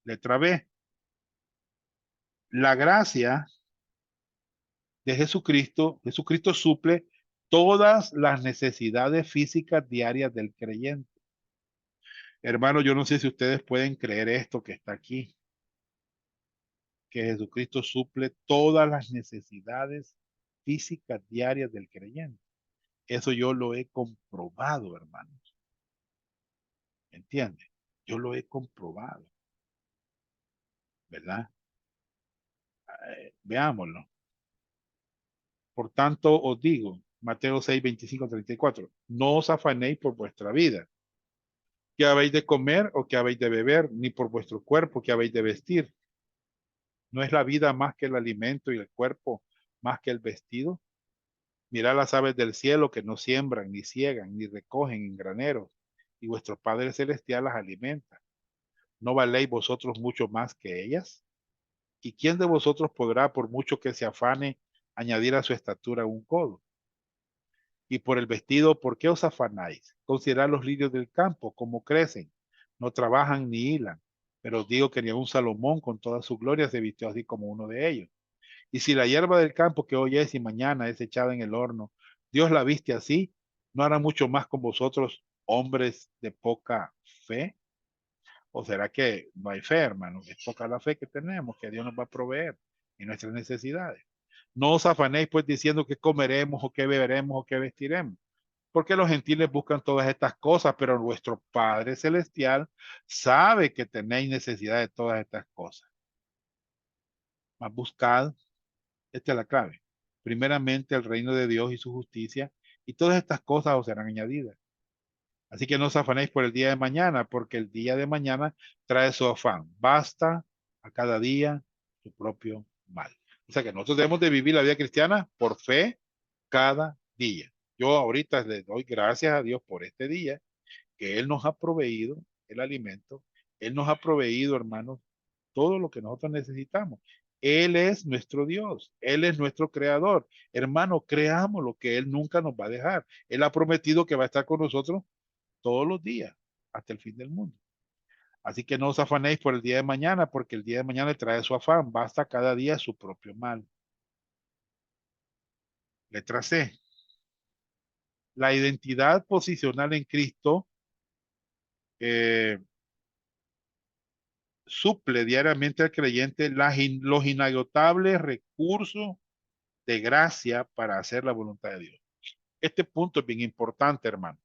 letra B. La gracia de Jesucristo, Jesucristo suple todas las necesidades físicas diarias del creyente. Hermano, yo no sé si ustedes pueden creer esto que está aquí, que Jesucristo suple todas las necesidades físicas diarias del creyente. Eso yo lo he comprobado, hermanos. ¿Entiende? Yo lo he comprobado. ¿Verdad? Veámoslo. Por tanto, os digo, Mateo 6, 25, 34, no os afanéis por vuestra vida, qué habéis de comer o qué habéis de beber, ni por vuestro cuerpo, qué habéis de vestir. ¿No es la vida más que el alimento y el cuerpo más que el vestido? Mirad las aves del cielo que no siembran, ni ciegan, ni recogen en graneros, y vuestro Padre Celestial las alimenta. ¿No valéis vosotros mucho más que ellas? ¿Y quién de vosotros podrá, por mucho que se afane, añadir a su estatura un codo? Y por el vestido, ¿por qué os afanáis? Considerad los lirios del campo, cómo crecen. No trabajan ni hilan. Pero os digo que ni aun Salomón con toda su gloria se vistió así como uno de ellos. Y si la hierba del campo que hoy es y mañana es echada en el horno, Dios la viste así, ¿no hará mucho más con vosotros, hombres de poca fe? ¿O será que no hay fe, hermano? Es poca la fe que tenemos, que Dios nos va a proveer en nuestras necesidades. No os afanéis pues diciendo que comeremos o que beberemos o que vestiremos, porque los gentiles buscan todas estas cosas, pero vuestro Padre Celestial sabe que tenéis necesidad de todas estas cosas. Mas buscad, esta es la clave, primeramente el reino de Dios y su justicia, y todas estas cosas os serán añadidas. Así que no os afanéis por el día de mañana, porque el día de mañana trae su afán. Basta a cada día su propio mal. O sea que nosotros debemos de vivir la vida cristiana por fe cada día. Yo ahorita le doy gracias a Dios por este día, que Él nos ha proveído el alimento. Él nos ha proveído, hermanos, todo lo que nosotros necesitamos. Él es nuestro Dios. Él es nuestro creador. Hermano, creamos lo que Él nunca nos va a dejar. Él ha prometido que va a estar con nosotros todos los días, hasta el fin del mundo. Así que no os afanéis por el día de mañana, porque el día de mañana trae su afán. Basta cada día su propio mal. Letra C. La identidad posicional en Cristo suple diariamente al creyente los inagotables recursos de gracia para hacer la voluntad de Dios. Este punto es bien importante, hermano.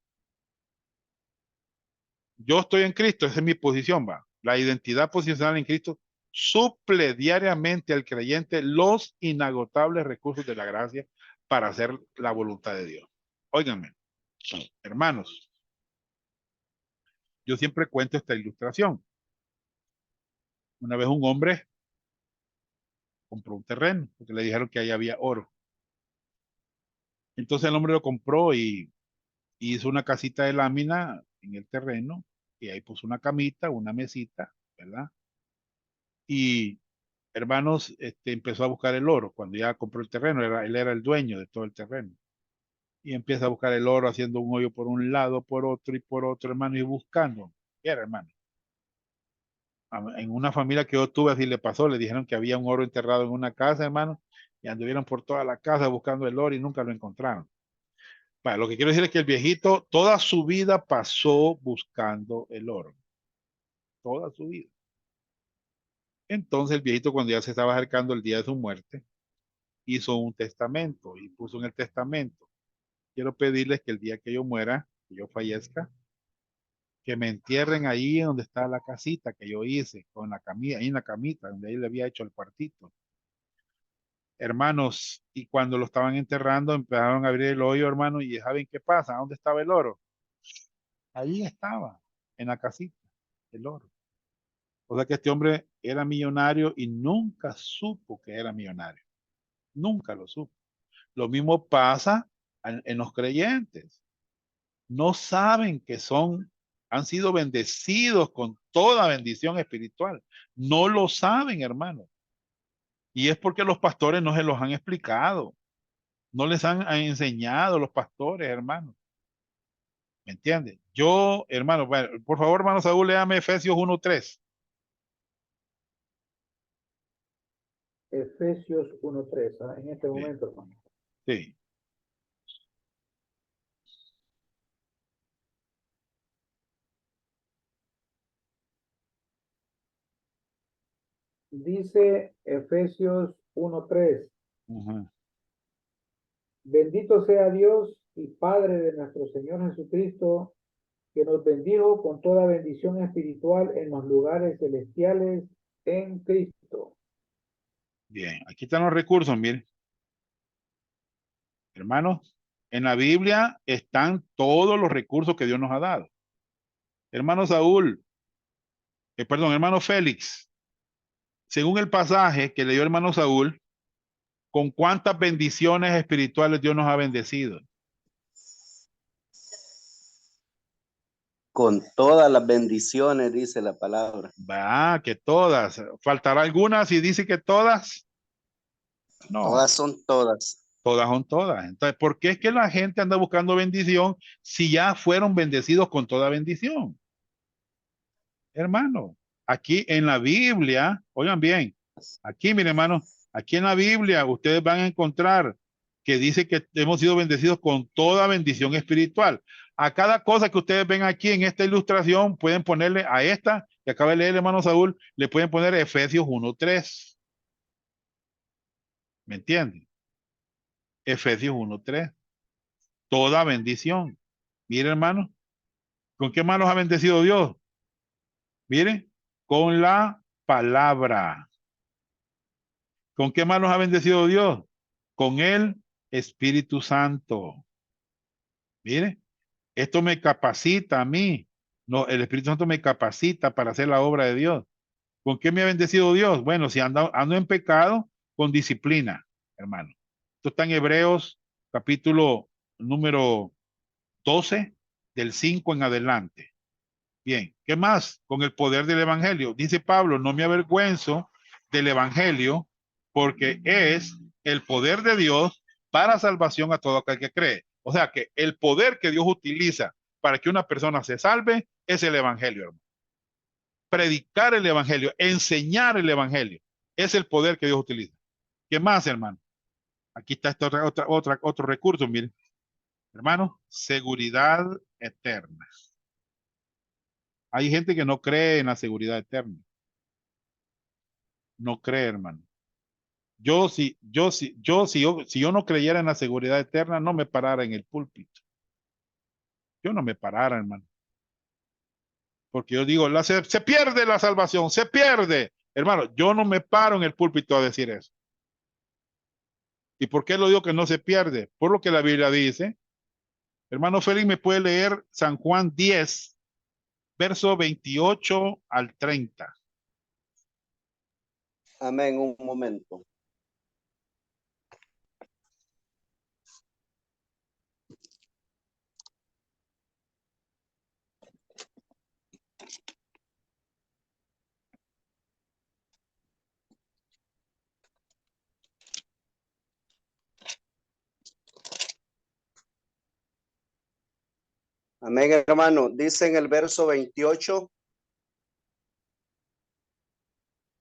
Yo estoy en Cristo, esa es mi posición, va. La identidad posicional en Cristo suple diariamente al creyente los inagotables recursos de la gracia para hacer la voluntad de Dios. Óiganme, hermanos, yo siempre cuento esta ilustración. Una vez un hombre compró un terreno porque le dijeron que ahí había oro. Entonces el hombre lo compró y hizo una casita de lámina en el terreno y ahí puso una camita, una mesita, ¿verdad? Y hermanos, empezó a buscar el oro cuando ya compró el terreno, él era el dueño de todo el terreno. Y empieza a buscar el oro haciendo un hoyo por un lado, por otro y por otro, hermano, y buscando. Era, hermano. En una familia que yo tuve así le pasó, le dijeron que había un oro enterrado en una casa, hermano, y anduvieron por toda la casa buscando el oro y nunca lo encontraron. Bueno, lo que quiero decir es que el viejito toda su vida pasó buscando el oro. Toda su vida. Entonces el viejito, cuando ya se estaba acercando el día de su muerte, hizo un testamento y puso en el testamento: quiero pedirles que el día que yo muera, que yo fallezca, que me entierren ahí donde está la casita que yo hice, con la camita, ahí en la camita, donde ahí le había hecho el cuartito. Hermanos, y cuando lo estaban enterrando, empezaron a abrir el hoyo, hermano, y ¿saben qué pasa? ¿Dónde estaba el oro? Ahí estaba, en la casita, el oro. O sea que este hombre era millonario y nunca supo que era millonario. Nunca lo supo. Lo mismo pasa en los creyentes. No saben que han sido bendecidos con toda bendición espiritual. No lo saben, hermano. Y es porque los pastores no se los han explicado. No les han enseñado los pastores, hermano. ¿Me entienden? Yo, hermano, bueno, por favor, hermano Saúl, léame Efesios 1:3. Efesios 1:3, en este Sí, momento, hermano. sí. Dice Efesios 1:3. Ujú. Bendito sea Dios y Padre de nuestro Señor Jesucristo, que nos bendijo con toda bendición espiritual en los lugares celestiales en Cristo. Bien, aquí están los recursos, miren. Hermanos, en la Biblia están todos los recursos que Dios nos ha dado. Hermano Saúl, perdón, hermano Félix, según el pasaje que leyó hermano Saúl, ¿con cuántas bendiciones espirituales Dios nos ha bendecido? Con todas las bendiciones, dice la palabra. Va, que todas. ¿Faltará alguna si dice que todas? No, Todas son todas. todas son todas. Entonces, ¿por qué es que la gente anda buscando bendición si ya fueron bendecidos con toda bendición? Hermano, aquí en la Biblia, oigan bien, aquí, miren, hermano, aquí en la Biblia ustedes van a encontrar que dice que hemos sido bendecidos con toda bendición espiritual. A cada cosa que ustedes ven aquí en esta ilustración, pueden ponerle a esta, que acaba de leer el hermano Saúl, le pueden poner Efesios 1:3. ¿Me entienden? Efesios 1:3. Toda bendición. Miren, hermano, ¿con qué manos ha bendecido Dios? Miren, con la palabra. ¿Con qué manos ha bendecido Dios? Con el Espíritu Santo. Mire, esto me capacita a mí. No, el Espíritu Santo me capacita para hacer la obra de Dios. ¿Con qué me ha bendecido Dios? Bueno, si ando en pecado, con disciplina, hermano. Esto está en Hebreos, capítulo número 12, del 5 en adelante. Bien, ¿qué más? Con el poder del Evangelio. Dice Pablo, no me avergüenzo del Evangelio, porque es el poder de Dios para salvación a todo aquel que cree. O sea que el poder que Dios utiliza para que una persona se salve es el Evangelio, hermano. Predicar el Evangelio, enseñar el Evangelio, es el poder que Dios utiliza. ¿Qué más, hermano? Aquí está otro recurso, miren. Hermano, seguridad eterna. Hay gente que no cree en la seguridad eterna. No cree, hermano. Si yo no creyera en la seguridad eterna, no me parara en el púlpito. Yo no me parara, hermano. Porque yo digo, se pierde la salvación, se pierde. Hermano, yo no me paro en el púlpito a decir eso. ¿Y por qué lo digo que no se pierde? Por lo que la Biblia dice. Hermano Félix, ¿me puede leer San Juan 10, verso 28 al 30? Amén, un momento. Amén, hermano. Dice en el verso 28,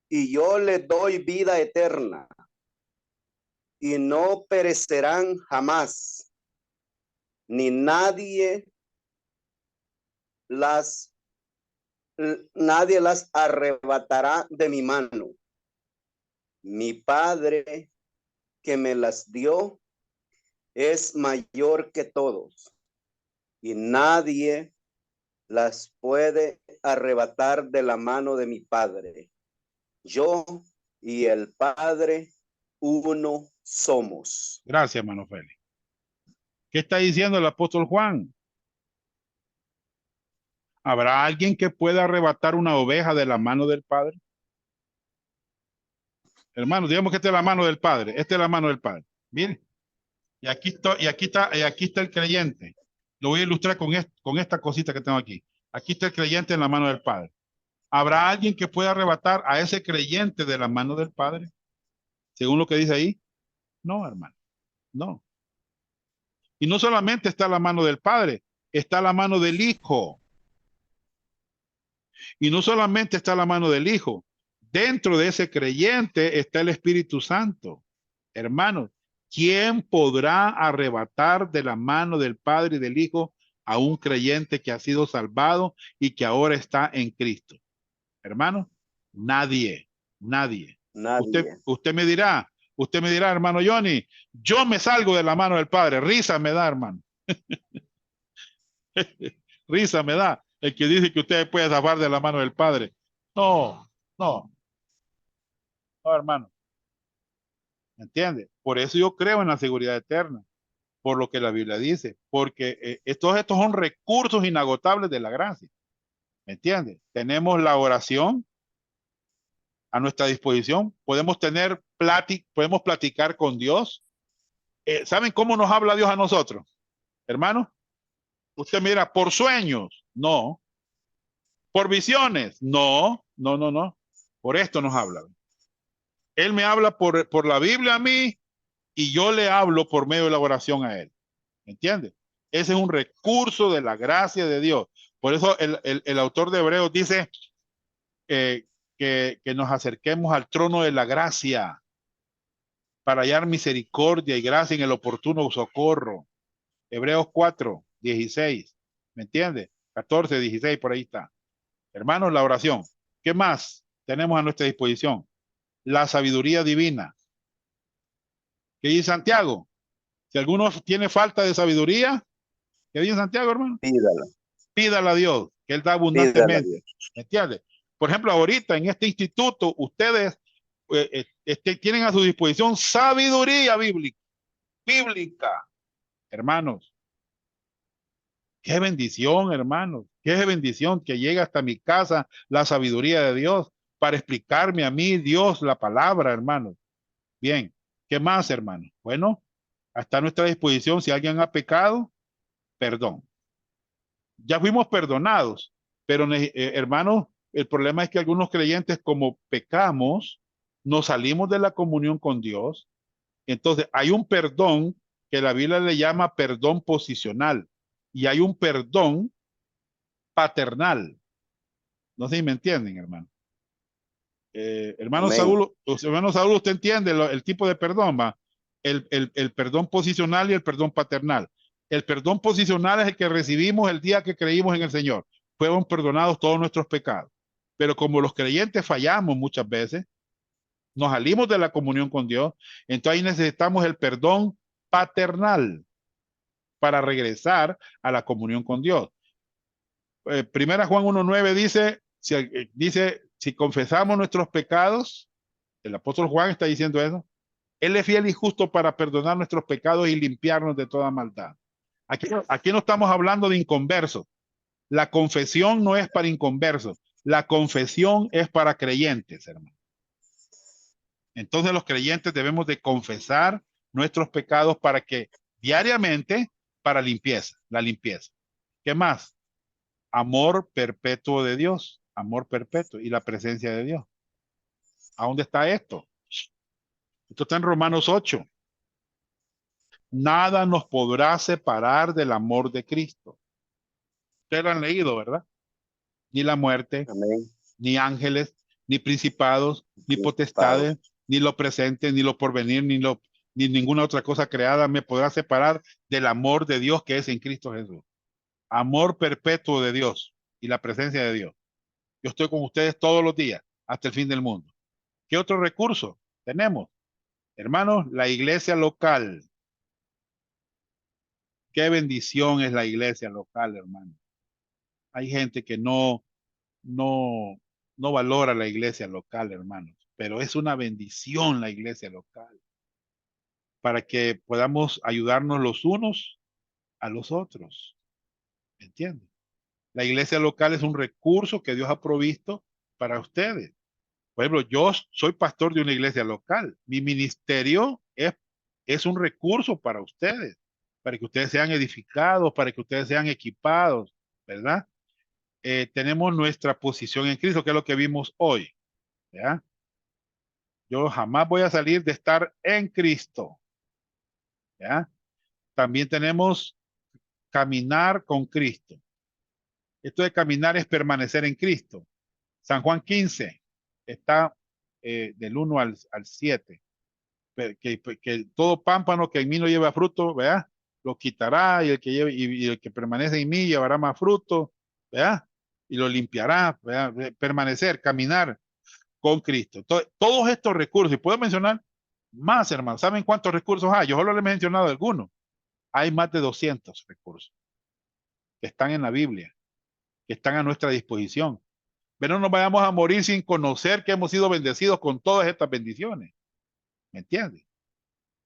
y yo les doy vida eterna, y no perecerán jamás, ni nadie las arrebatará de mi mano. Mi Padre que me las dio es mayor que todos, y nadie las puede arrebatar de la mano de mi Padre. Yo y el Padre uno somos. Gracias, hermano Félix. ¿Qué está diciendo el apóstol Juan? ¿Habrá alguien que pueda arrebatar una oveja de la mano del Padre? Hermano, digamos que esta es la mano del Padre. Esta es la mano del Padre. Mire. Y aquí está el creyente. Lo voy a ilustrar con esta cosita que tengo aquí. Aquí está el creyente en la mano del Padre. ¿Habrá alguien que pueda arrebatar a ese creyente de la mano del Padre? Según lo que dice ahí. No, hermano. No. Y no solamente está la mano del Padre, está la mano del Hijo. Y no solamente está la mano del Hijo. Dentro de ese creyente está el Espíritu Santo. Hermanos, ¿quién podrá arrebatar de la mano del Padre y del Hijo a un creyente que ha sido salvado y que ahora está en Cristo? Hermano, nadie, nadie. Nadie. Usted me dirá, hermano Johnny, yo me salgo de la mano del Padre. Risa me da, hermano. Risa me da el que dice que usted puede zafar de la mano del Padre. No, no, no, hermano. ¿Me entiende? Por eso yo creo en la seguridad eterna, por lo que la Biblia dice, porque estos son recursos inagotables de la gracia. ¿Me entiende? Tenemos la oración a nuestra disposición, podemos platicar con Dios. ¿Saben cómo nos habla Dios a nosotros? Hermano, usted mira, por sueños, no. Por visiones, no. Por esto nos habla. Él me habla por la Biblia a mí y yo le hablo por medio de la oración a él. ¿Me entiende? Ese es un recurso de la gracia de Dios. Por eso el autor de Hebreos dice que nos acerquemos al trono de la gracia para hallar misericordia y gracia en el oportuno socorro. Hebreos 4, 16. ¿Me entiende? 14, 16, por ahí está. Hermanos, la oración. ¿Qué más tenemos a nuestra disposición? La sabiduría divina. ¿Qué dice Santiago? Si alguno tiene falta de sabiduría, ¿qué dice Santiago, hermano? Pídala a Dios, que Él da abundantemente. ¿Me entiende? Por ejemplo, ahorita en este instituto, ustedes tienen a su disposición sabiduría bíblica. Hermanos, qué bendición, hermanos. Qué bendición que llega hasta mi casa la sabiduría de Dios para explicarme a mí, Dios, la palabra, hermanos. Bien, ¿qué más, hermanos? Bueno, hasta nuestra disposición, si alguien ha pecado, perdón. Ya fuimos perdonados, pero hermanos, el problema es que algunos creyentes, como pecamos, nos salimos de la comunión con Dios. Entonces hay un perdón que la Biblia le llama perdón posicional y hay un perdón paternal. No sé si me entienden, hermano. Hermano Saúl, ¿usted entiende el tipo de perdón? ¿Va? El perdón posicional y el perdón paternal. El perdón posicional es el que recibimos el día que creímos en el Señor. Fueron perdonados todos nuestros pecados. Pero como los creyentes fallamos muchas veces, nos salimos de la comunión con Dios, entonces ahí necesitamos el perdón paternal para regresar a la comunión con Dios. Primera Juan 1:9 dice Si confesamos nuestros pecados, el apóstol Juan está diciendo eso, Él es fiel y justo para perdonar nuestros pecados y limpiarnos de toda maldad. Aquí no estamos hablando de inconversos. La confesión no es para inconversos. La confesión es para creyentes, hermano. Entonces los creyentes debemos de confesar nuestros pecados para que diariamente, para limpieza, la limpieza. ¿Qué más? Amor perpetuo de Dios, amor perpetuo y la presencia de Dios. ¿A dónde está esto? Esto está en Romanos 8. Nada nos podrá separar del amor de Cristo. Ustedes lo han leído, ¿verdad? Ni la muerte, Amén. ni ángeles, ni principados, ni potestades, ni lo presente, ni lo porvenir, ni ninguna otra cosa creada me podrá separar del amor de Dios que es en Cristo Jesús. Amor perpetuo de Dios y la presencia de Dios. Yo estoy con ustedes todos los días hasta el fin del mundo. ¿Qué otro recurso tenemos? Hermanos, la iglesia local. Qué bendición es la iglesia local, hermano. Hay gente que no valora la iglesia local, hermanos, pero es una bendición la iglesia local para que podamos ayudarnos los unos a los otros. ¿Me entienden? La iglesia local es un recurso que Dios ha provisto para ustedes. Por ejemplo, yo soy pastor de una iglesia local. Mi ministerio es un recurso para ustedes, para que ustedes sean edificados, para que ustedes sean equipados, ¿verdad? Tenemos nuestra posición en Cristo, que es lo que vimos hoy. ¿Ya? Yo jamás voy a salir de estar en Cristo. ¿Ya? También tenemos caminar con Cristo. Esto de caminar es permanecer en Cristo. San Juan 15 está del 1 al 7. Que todo pámpano que en mí no lleva fruto, ¿verdad? Lo quitará y el que permanece en mí llevará más fruto, ¿verdad? Y lo limpiará, ¿verdad? Permanecer, caminar con Cristo. Todos estos recursos, y puedo mencionar más, hermanos. ¿Saben cuántos recursos hay? Yo solo les he mencionado algunos. Hay más de 200 recursos que están en la Biblia, que están a nuestra disposición. Pero no nos vayamos a morir sin conocer que hemos sido bendecidos con todas estas bendiciones. ¿Me entiendes?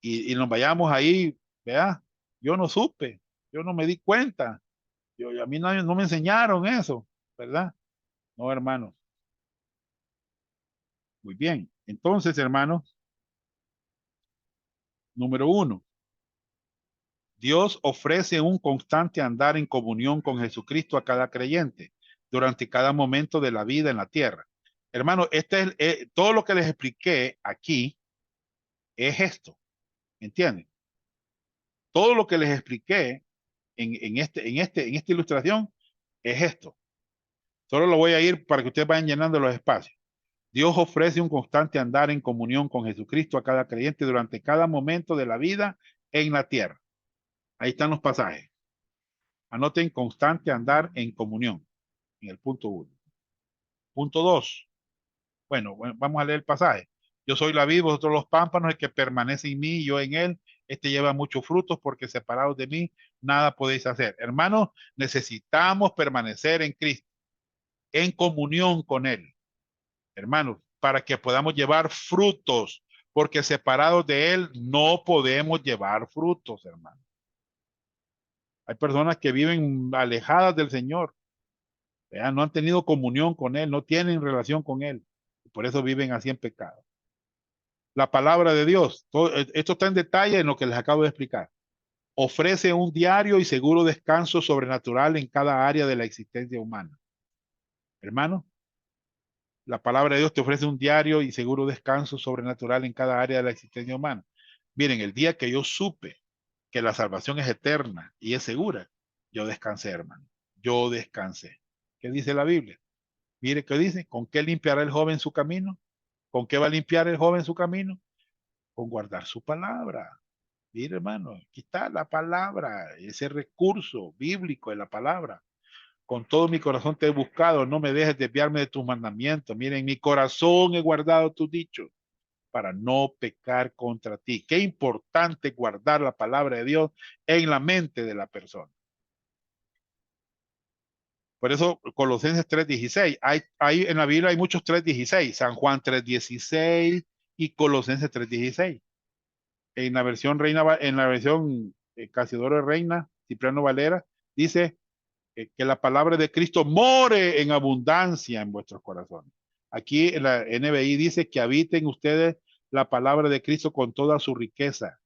Y nos vayamos ahí, ¿verdad? Yo no supe, yo no me di cuenta. A mí no me enseñaron eso, ¿verdad? No, hermanos. Muy bien. Entonces, hermanos, número 1. Dios ofrece un constante andar en comunión con Jesucristo a cada creyente durante cada momento de la vida en la tierra. Hermano, todo lo que les expliqué aquí es esto, ¿entienden? Todo lo que les expliqué en esta ilustración es esto. Solo lo voy a ir para que ustedes vayan llenando los espacios. Dios ofrece un constante andar en comunión con Jesucristo a cada creyente durante cada momento de la vida en la tierra. Ahí están los pasajes. Anoten constante andar en comunión, en el punto 1. Punto 2. Bueno, vamos a leer el pasaje. Yo soy la vid, vosotros los pámpanos, el que permanece en mí y yo en él. Este lleva muchos frutos porque separados de mí, nada podéis hacer. Hermanos, necesitamos permanecer en Cristo, en comunión con él. Hermanos, para que podamos llevar frutos, porque separados de él no podemos llevar frutos, hermanos. Hay personas que viven alejadas del Señor. ¿Verdad? No han tenido comunión con él, no tienen relación con él. Por eso viven así en pecado. La palabra de Dios, esto está en detalle en lo que les acabo de explicar. Ofrece un diario y seguro descanso sobrenatural en cada área de la existencia humana. Hermano, la palabra de Dios te ofrece un diario y seguro descanso sobrenatural en cada área de la existencia humana. Miren, el día que yo supe que la salvación es eterna y es segura, yo descansé, hermano. Yo descansé. ¿Qué dice la Biblia? Mire qué dice, ¿con qué limpiará el joven su camino? ¿Con qué va a limpiar el joven su camino? Con guardar su palabra. Mire, hermano, aquí está la palabra, ese recurso bíblico de la palabra. Con todo mi corazón te he buscado, no me dejes desviarme de tus mandamientos. Miren, en mi corazón he guardado tus dichos para no pecar contra ti. Qué importante guardar la palabra de Dios en la mente de la persona. Por eso Colosenses 3:16. Hay en la Biblia hay muchos 3:16. San Juan 3:16 y Colosenses 3:16. En la versión Casiodoro de Reina, Cipriano Valera, dice que la palabra de Cristo more en abundancia en vuestros corazones. Aquí en la NBI dice que habiten ustedes la palabra de Cristo con toda su riqueza.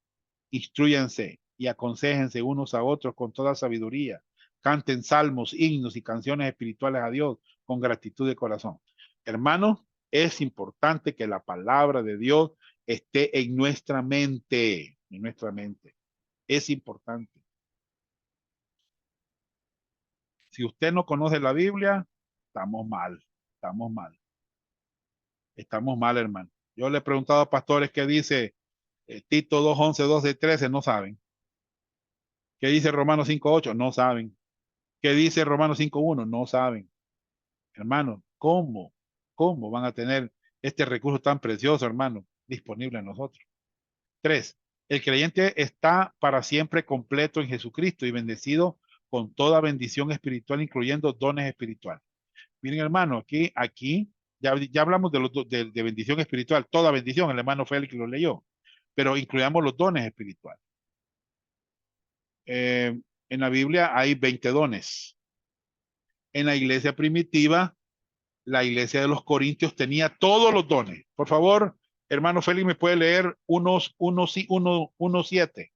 Instruyanse y aconséjense unos a otros con toda sabiduría. Canten salmos, himnos y canciones espirituales a Dios con gratitud de corazón. Hermanos, es importante que la palabra de Dios esté en nuestra mente, en nuestra mente. Es importante. Si usted no conoce la Biblia, estamos mal, estamos mal. Estamos mal, hermano. Yo le he preguntado a pastores qué dice Tito 2:11, 12, 13, no saben. ¿Qué dice Romanos 5:8? No saben. ¿Qué dice Romanos 5:1? No saben. Hermano, ¿cómo van a tener este recurso tan precioso, hermano, disponible en nosotros? 3. El creyente está para siempre completo en Jesucristo y bendecido con toda bendición espiritual, incluyendo dones espirituales. Miren, hermano, aquí ya hablamos de bendición espiritual, toda bendición, el hermano Félix lo leyó, pero incluyamos los dones espirituales. En la Biblia hay 20 dones. En la iglesia primitiva, la iglesia de los Corintios tenía todos los dones. Por favor, hermano Félix, ¿me puede leer 1:7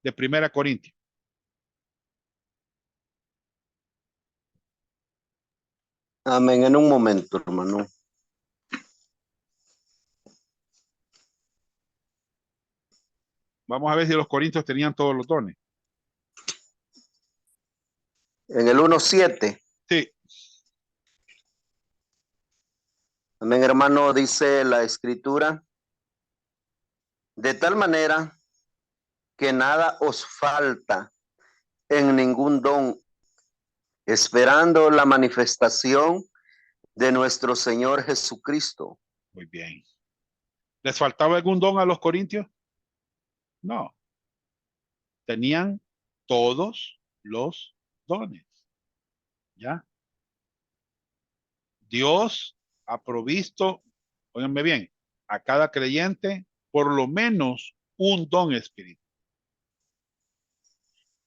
de 1 Corintios? Amén. En un momento, hermano. Vamos a ver si los Corintios tenían todos los dones. En el 1:7. Sí. Amén, hermano, dice la escritura. De tal manera que nada os falta en ningún don, esperando la manifestación de nuestro Señor Jesucristo. Muy bien. ¿Les faltaba algún don a los Corintios? No. Tenían todos los dones. ¿Ya? Dios ha provisto, óiganme bien, a cada creyente por lo menos un don espiritual.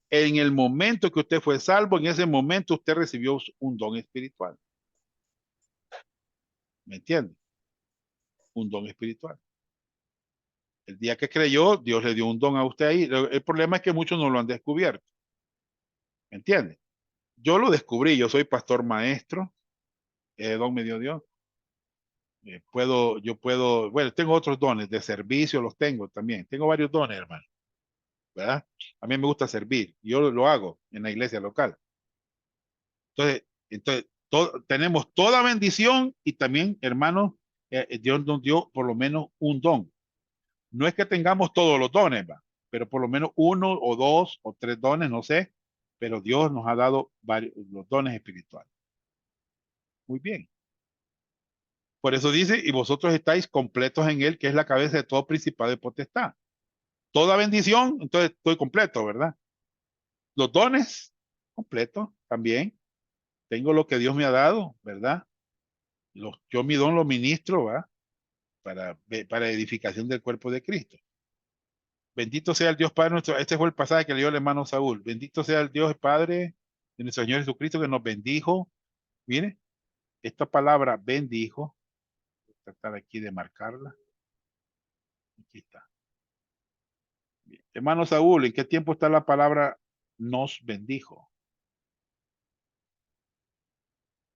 En el momento que usted fue salvo, en ese momento usted recibió un don espiritual. ¿Me entiende? Un don espiritual. El día que creyó, Dios le dio un don a usted ahí. El problema es que muchos no lo han descubierto. ¿Me entiende? Yo lo descubrí, yo soy pastor maestro, don me dio Dios. Bueno, tengo otros dones de servicio, los tengo también. Tengo varios dones, hermano. ¿Verdad? A mí me gusta servir. Yo lo hago en la iglesia local. Entonces tenemos toda bendición y también, hermano, Dios nos dio por lo menos un don. No es que tengamos todos los dones, ¿va? Pero por lo menos uno o dos o tres dones, no sé, pero Dios nos ha dado los dones espirituales. Muy bien. Por eso dice, y vosotros estáis completos en él, que es la cabeza de todo principado y potestad. Toda bendición, entonces estoy completo, ¿verdad? Los dones, completo también. Tengo lo que Dios me ha dado, ¿verdad? Yo mi don lo ministro, ¿va? Para edificación del cuerpo de Cristo. Bendito sea el Dios Padre nuestro. Este fue el pasaje que leyó el hermano Saúl. Bendito sea el Dios Padre de nuestro Señor Jesucristo que nos bendijo. Mire, esta palabra bendijo. Voy a tratar aquí de marcarla. Aquí está. Bien. Hermano Saúl, ¿en qué tiempo está la palabra nos bendijo?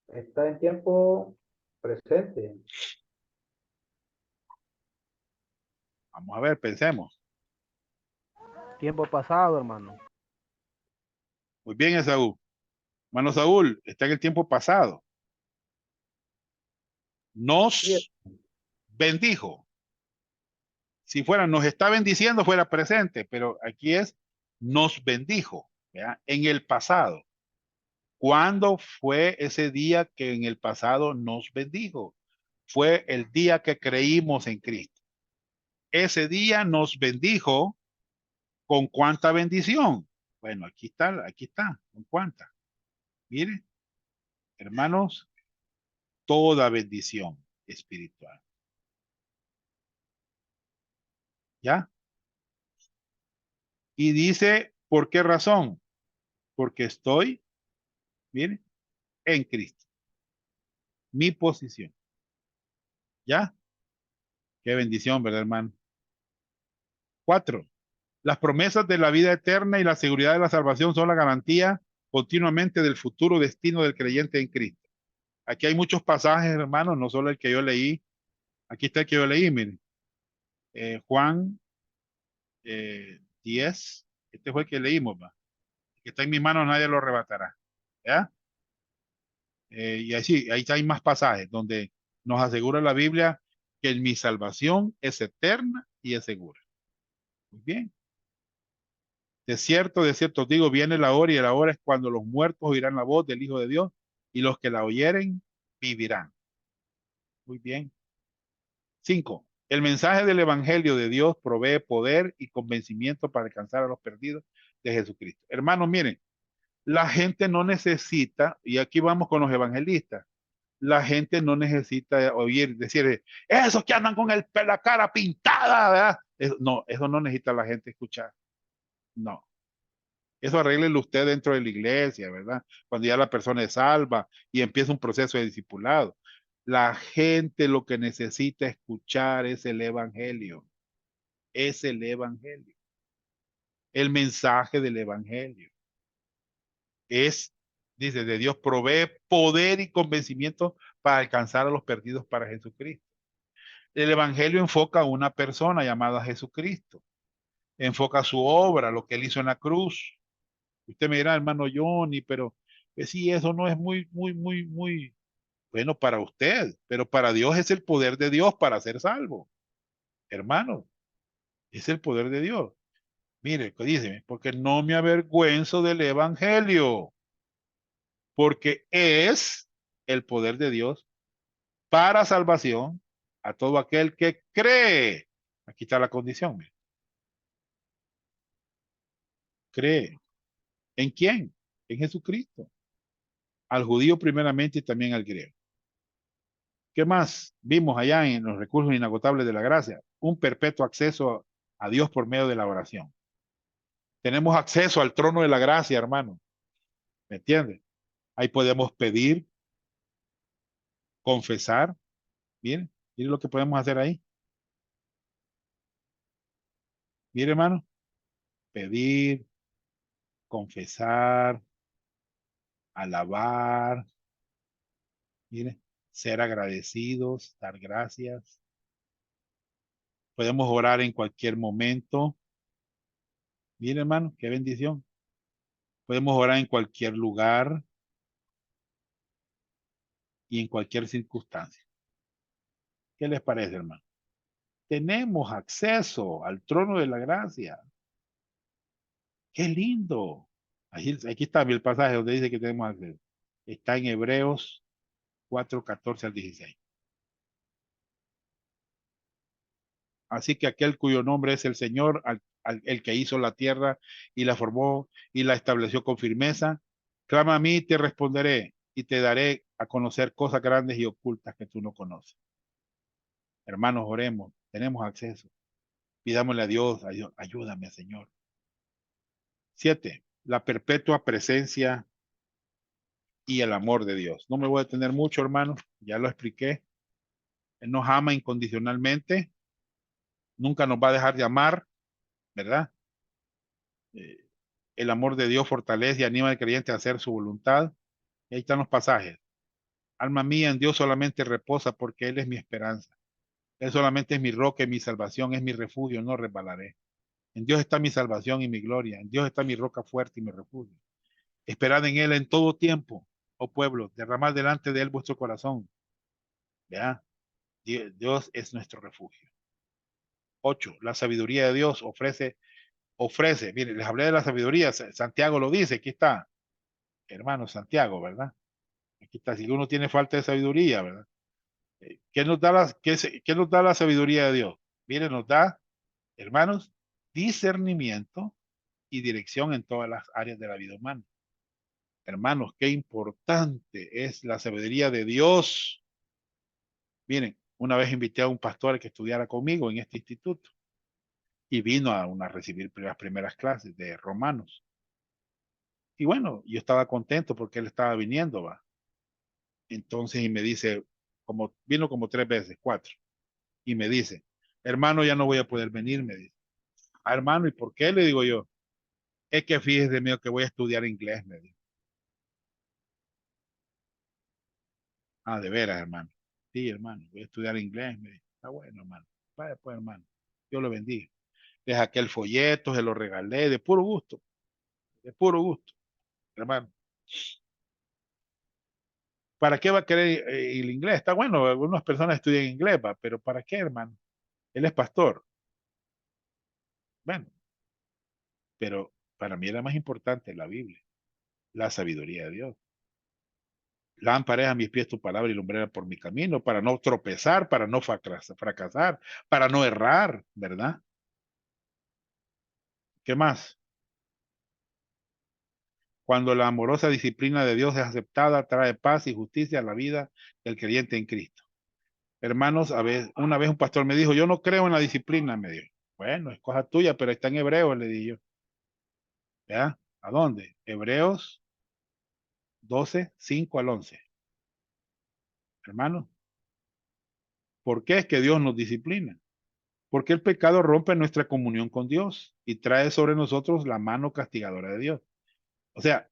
Está en tiempo presente. Vamos a ver, pensemos. Tiempo pasado, hermano. Muy bien, Esaú. Hermano Saúl, está en el tiempo pasado. Nos bendijo. Si fuera nos está bendiciendo, fuera presente, pero aquí es nos bendijo, ¿ya? En el pasado. ¿Cuándo fue ese día que en el pasado nos bendijo? Fue el día que creímos en Cristo. Ese día nos bendijo con cuánta bendición. Bueno, aquí está, ¿con cuánta? Mire, hermanos, toda bendición espiritual. ¿Ya? Y dice, ¿por qué razón? Porque estoy, miren, en Cristo. Mi posición. ¿Ya? Qué bendición, ¿verdad, hermano? 4. Las promesas de la vida eterna y la seguridad de la salvación son la garantía continuamente del futuro destino del creyente en Cristo. Aquí hay muchos pasajes, hermanos, no solo el que yo leí. Aquí está el que yo leí, miren. Juan 10. Este fue el que leímos, va. El que está en mis manos nadie lo arrebatará. ¿Ya? Y así, ahí hay más pasajes donde nos asegura la Biblia que mi salvación es eterna y es segura. Muy bien. De cierto, os digo, viene la hora y la hora es cuando los muertos oirán la voz del Hijo de Dios y los que la oyeren vivirán. Muy bien. 5. El mensaje del Evangelio de Dios provee poder y convencimiento para alcanzar a los perdidos de Jesucristo. Hermanos, miren, la gente no necesita, y aquí vamos con los evangelistas, la gente no necesita oír, decir, esos que andan con la cara pintada, ¿verdad? No, eso no necesita la gente escuchar. No. Eso arréglelo usted dentro de la iglesia, ¿verdad? Cuando ya la persona es salva y empieza un proceso de discipulado. La gente lo que necesita escuchar es el evangelio. Es el evangelio. El mensaje del evangelio. Es, dice, de Dios provee poder y convencimiento para alcanzar a los perdidos para Jesucristo. El evangelio enfoca a una persona llamada Jesucristo. Enfoca su obra, lo que él hizo en la cruz. Usted me dirá, hermano Johnny, pero sí, eso no es muy bueno para usted, pero para Dios es el poder de Dios para ser salvo. Hermano, es el poder de Dios. Mire, dice, porque no me avergüenzo del evangelio, porque es el poder de Dios para salvación a todo aquel que cree. Aquí está la condición. Mire. Cree. ¿En quién? En Jesucristo. Al judío primeramente y también al griego. ¿Qué más vimos allá en los recursos inagotables de la gracia? Un perpetuo acceso a Dios por medio de la oración. Tenemos acceso al trono de la gracia, hermano. ¿Me entiende? Ahí podemos pedir, confesar. Miren, miren lo que podemos hacer ahí. Mire, hermano. Pedir, confesar, alabar. Mire, ser agradecidos, dar gracias. Podemos orar en cualquier momento. Mire, hermano, qué bendición. Podemos orar en cualquier lugar y en cualquier circunstancia. ¿Qué les parece, hermano? Tenemos acceso al trono de la gracia. ¡Qué lindo! Aquí está el pasaje donde dice que tenemos acceso. Está en Hebreos 4:14 al 16. Así que aquel cuyo nombre es el Señor, el que hizo la tierra y la formó y la estableció con firmeza, clama a mí y te responderé y te daré a conocer cosas grandes y ocultas que tú no conoces. Hermanos, oremos, tenemos acceso. Pidámosle a Dios, ayúdame, Señor. 7. La perpetua presencia y el amor de Dios. No me voy a detener mucho, hermanos, ya lo expliqué. Él nos ama incondicionalmente, nunca nos va a dejar de amar, ¿verdad? El amor de Dios fortalece y anima al creyente a hacer su voluntad. Y ahí están los pasajes. Alma mía, en Dios solamente reposa porque Él es mi esperanza. Él solamente es mi roca y mi salvación, es mi refugio, no resbalaré. En Dios está mi salvación y mi gloria. En Dios está mi roca fuerte y mi refugio. Esperad en Él en todo tiempo, oh pueblo, derramad delante de Él vuestro corazón. ¿Ya? Dios es nuestro refugio. 8. La sabiduría de Dios ofrece, mire, les hablé de la sabiduría, Santiago lo dice, aquí está, hermano Santiago, ¿verdad? Aquí está, si uno tiene falta de sabiduría, ¿verdad? ¿Qué nos da qué nos da la sabiduría de Dios? Mire, nos da, hermanos, discernimiento y dirección en todas las áreas de la vida humana. Hermanos, qué importante es la sabiduría de Dios. Miren, una vez invité a un pastor a que estudiara conmigo en este instituto y vino a recibir las primeras clases de Romanos. Y bueno, yo estaba contento porque él estaba viniendo, va. Entonces, y me dice, vino como 3 veces, 4. Y me dice, hermano, ya no voy a poder venir, me dice. Ah, hermano, ¿y por qué? Le digo yo. Es que fíjese mío que voy a estudiar inglés, me dijo. Ah, de veras, hermano. Sí, hermano, voy a estudiar inglés, me dijo. Está bueno, hermano. Vaya pues, hermano. Yo lo bendiga. Le saqué el folleto, se lo regalé, de puro gusto, hermano. ¿Para qué va a querer el inglés? Está bueno, algunas personas estudian inglés, va, pero ¿para qué, hermano? Él es pastor. Bueno, pero para mí era más importante la Biblia, la sabiduría de Dios. Lámpara es a mis pies tu palabra y lumbrera por mi camino, para no tropezar, para no fracasar, para no errar, ¿verdad? ¿Qué más? Cuando la amorosa disciplina de Dios es aceptada, trae paz y justicia a la vida del creyente en Cristo. Hermanos, una vez un pastor me dijo, yo no creo en la disciplina, me dijo. Bueno, es cosa tuya, pero está en Hebreos, le dije yo. ¿Ya? ¿A dónde? Hebreos 12, 5 al 11. Hermanos, ¿por qué es que Dios nos disciplina? Porque el pecado rompe nuestra comunión con Dios y trae sobre nosotros la mano castigadora de Dios. O sea,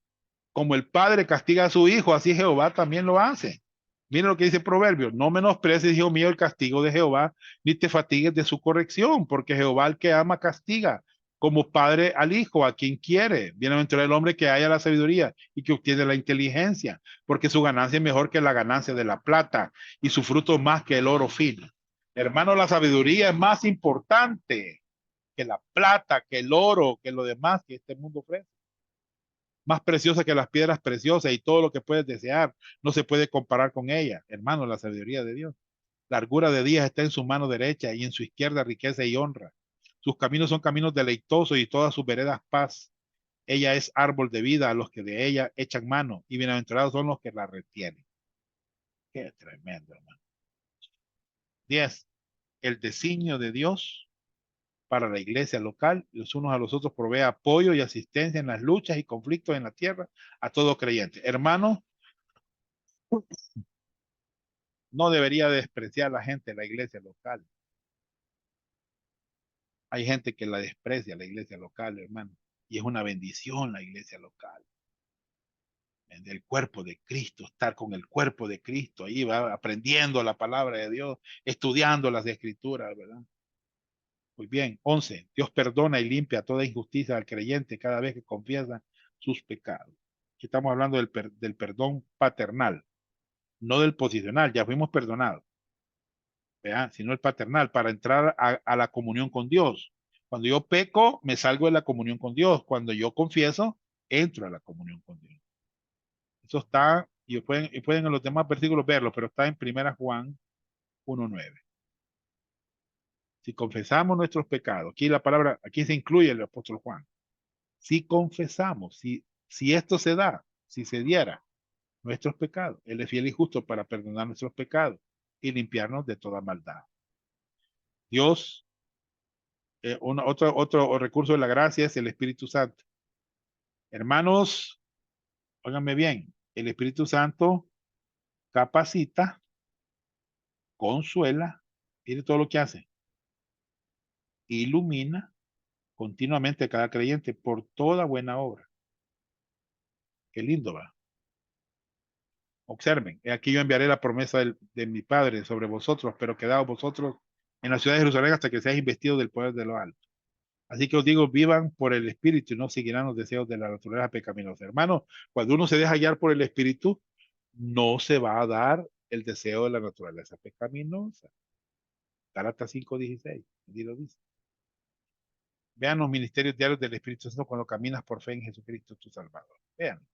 como el Padre castiga a su Hijo, así Jehová también lo hace. Miren lo que dice Proverbios, no menosprecies, hijo mío, el castigo de Jehová, ni te fatigues de su corrección, porque Jehová al que ama castiga, como padre al hijo, a quien quiere. Bienaventurado el hombre que haya la sabiduría y que obtiene la inteligencia, porque su ganancia es mejor que la ganancia de la plata y su fruto más que el oro fino. Hermano, la sabiduría es más importante que la plata, que el oro, que lo demás que este mundo ofrece. Más preciosa que las piedras preciosas y todo lo que puedes desear, no se puede comparar con ella. Hermano, la sabiduría de Dios. Largura de días está en su mano derecha y en su izquierda riqueza y honra. Sus caminos son caminos deleitosos y todas sus veredas paz. Ella es árbol de vida a los que de ella echan mano y bienaventurados son los que la retienen. Qué tremendo, hermano. 10. El designio de Dios para la iglesia local, los unos a los otros provee apoyo y asistencia en las luchas y conflictos en la tierra a todo creyente. Hermano, no debería despreciar a la gente de la iglesia local. Hay gente que la desprecia, la iglesia local, hermano. Y es una bendición la iglesia local. Del cuerpo de Cristo, estar con el cuerpo de Cristo, ahí va aprendiendo la palabra de Dios, estudiando las escrituras, ¿verdad? Muy bien. 11. Dios perdona y limpia toda injusticia al creyente cada vez que confiesa sus pecados. Aquí estamos hablando del perdón paternal, no del posicional, ya fuimos perdonados, ¿verdad? Sino el paternal, para entrar a la comunión con Dios. Cuando yo peco, me salgo de la comunión con Dios. Cuando yo confieso, entro a la comunión con Dios. Eso está, y pueden en los demás versículos verlo, pero está en 1 Juan 1:9. Si confesamos nuestros pecados, aquí la palabra, aquí se incluye el apóstol Juan. Si confesamos, si esto se da, si se diera nuestros pecados, Él es fiel y justo para perdonar nuestros pecados y limpiarnos de toda maldad. Dios, otro recurso de la gracia es el Espíritu Santo. Hermanos, óiganme bien, el Espíritu Santo capacita, consuela, mire todo lo que hace, ilumina continuamente a cada creyente por toda buena obra. Qué lindo va. Observen, aquí yo enviaré la promesa de mi Padre sobre vosotros, pero quedaos vosotros en la ciudad de Jerusalén hasta que seáis investidos del poder de lo alto. Así que os digo, vivan por el Espíritu y no seguirán los deseos de la naturaleza pecaminosa. Hermano, cuando uno se deja guiar por el Espíritu, no se va a dar el deseo de la naturaleza pecaminosa. Gálatas 5:16, allí lo dice. Vean los ministerios diarios del Espíritu Santo cuando caminas por fe en Jesucristo tu Salvador. Vean.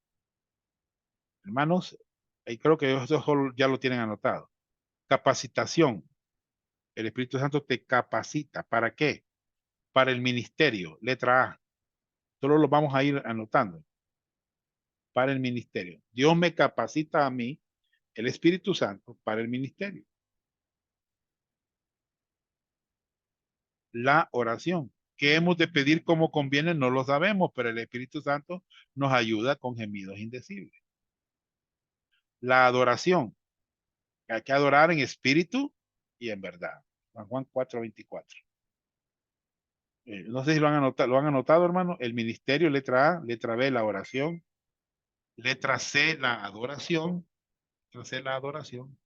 Hermanos, y creo que eso ya lo tienen anotado. Capacitación. El Espíritu Santo te capacita. ¿Para qué? Para el ministerio. Letra A. Solo lo vamos a ir anotando. para el ministerio. Dios me capacita a mí, el Espíritu Santo, para el ministerio. La oración. ¿Qué hemos de pedir como conviene? No lo sabemos, pero el Espíritu Santo nos ayuda con gemidos indecibles. La adoración. Hay que adorar en espíritu y en verdad. San Juan 4:24. No sé si lo han anotado, hermano. El ministerio, letra A, letra B, la oración, letra C, la adoración, letra C, la adoración.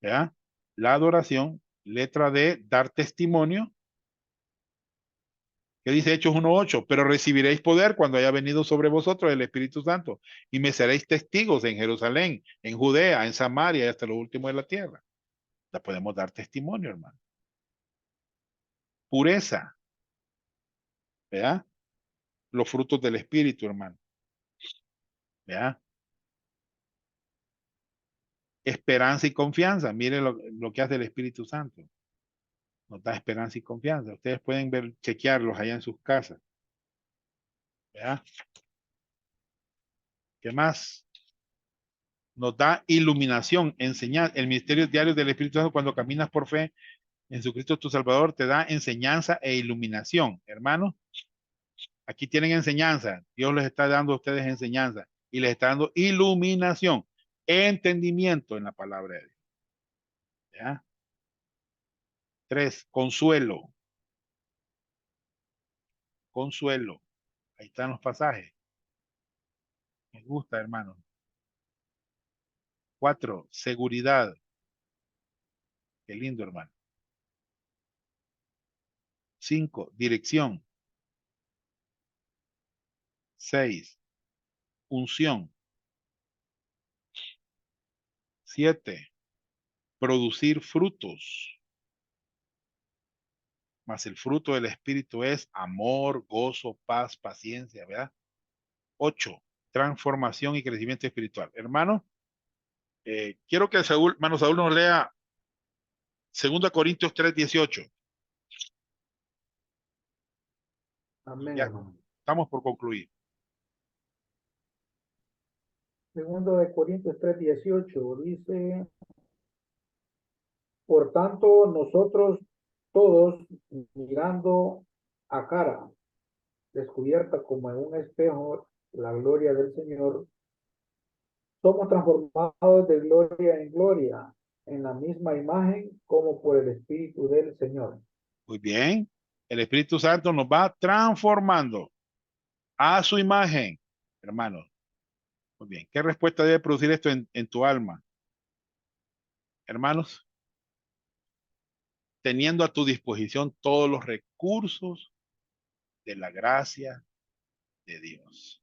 ¿Ya? La adoración, letra D, dar testimonio. ¿Qué dice Hechos 1:8? Pero recibiréis poder cuando haya venido sobre vosotros el Espíritu Santo y me seréis testigos en Jerusalén, en Judea, en Samaria y hasta lo último de la tierra. La podemos dar testimonio, hermano. Pureza, ¿verdad? Los frutos del Espíritu, hermano. ¿Verdad? Esperanza y confianza. Mire lo que hace el Espíritu Santo. Nos da esperanza y confianza. Ustedes pueden ver, chequearlos allá en sus casas. ¿Verdad? ¿Qué más? Nos da iluminación, enseñar. El ministerio diario del Espíritu Santo cuando caminas por fe en Jesucristo tu Salvador te da enseñanza e iluminación. Hermanos, aquí tienen enseñanza. Dios les está dando a ustedes enseñanza y les está dando iluminación, entendimiento en la palabra de Dios. ¿Ya? 3, consuelo. Consuelo. Ahí están los pasajes. Me gusta, hermano. 4, seguridad. Qué lindo, hermano. 5, dirección. 6, unción. 7, producir frutos. Mas el fruto del Espíritu es amor, gozo, paz, paciencia, ¿verdad? 8, transformación y crecimiento espiritual. Hermano, quiero que hermano Saúl nos lea 2 Corintios 3:18. Amén, Ya, hermano. estamos por concluir. Segundo de Corintios 3:18 dice, por tanto, nosotros todos mirando a cara descubierta como en un espejo la gloria del Señor, somos transformados de gloria en gloria en la misma imagen como por el Espíritu del Señor. Muy bien. El Espíritu Santo nos va transformando a su imagen, hermanos. Muy bien. ¿Qué respuesta debe producir esto en tu alma? Hermanos, teniendo a tu disposición todos los recursos de la gracia de Dios.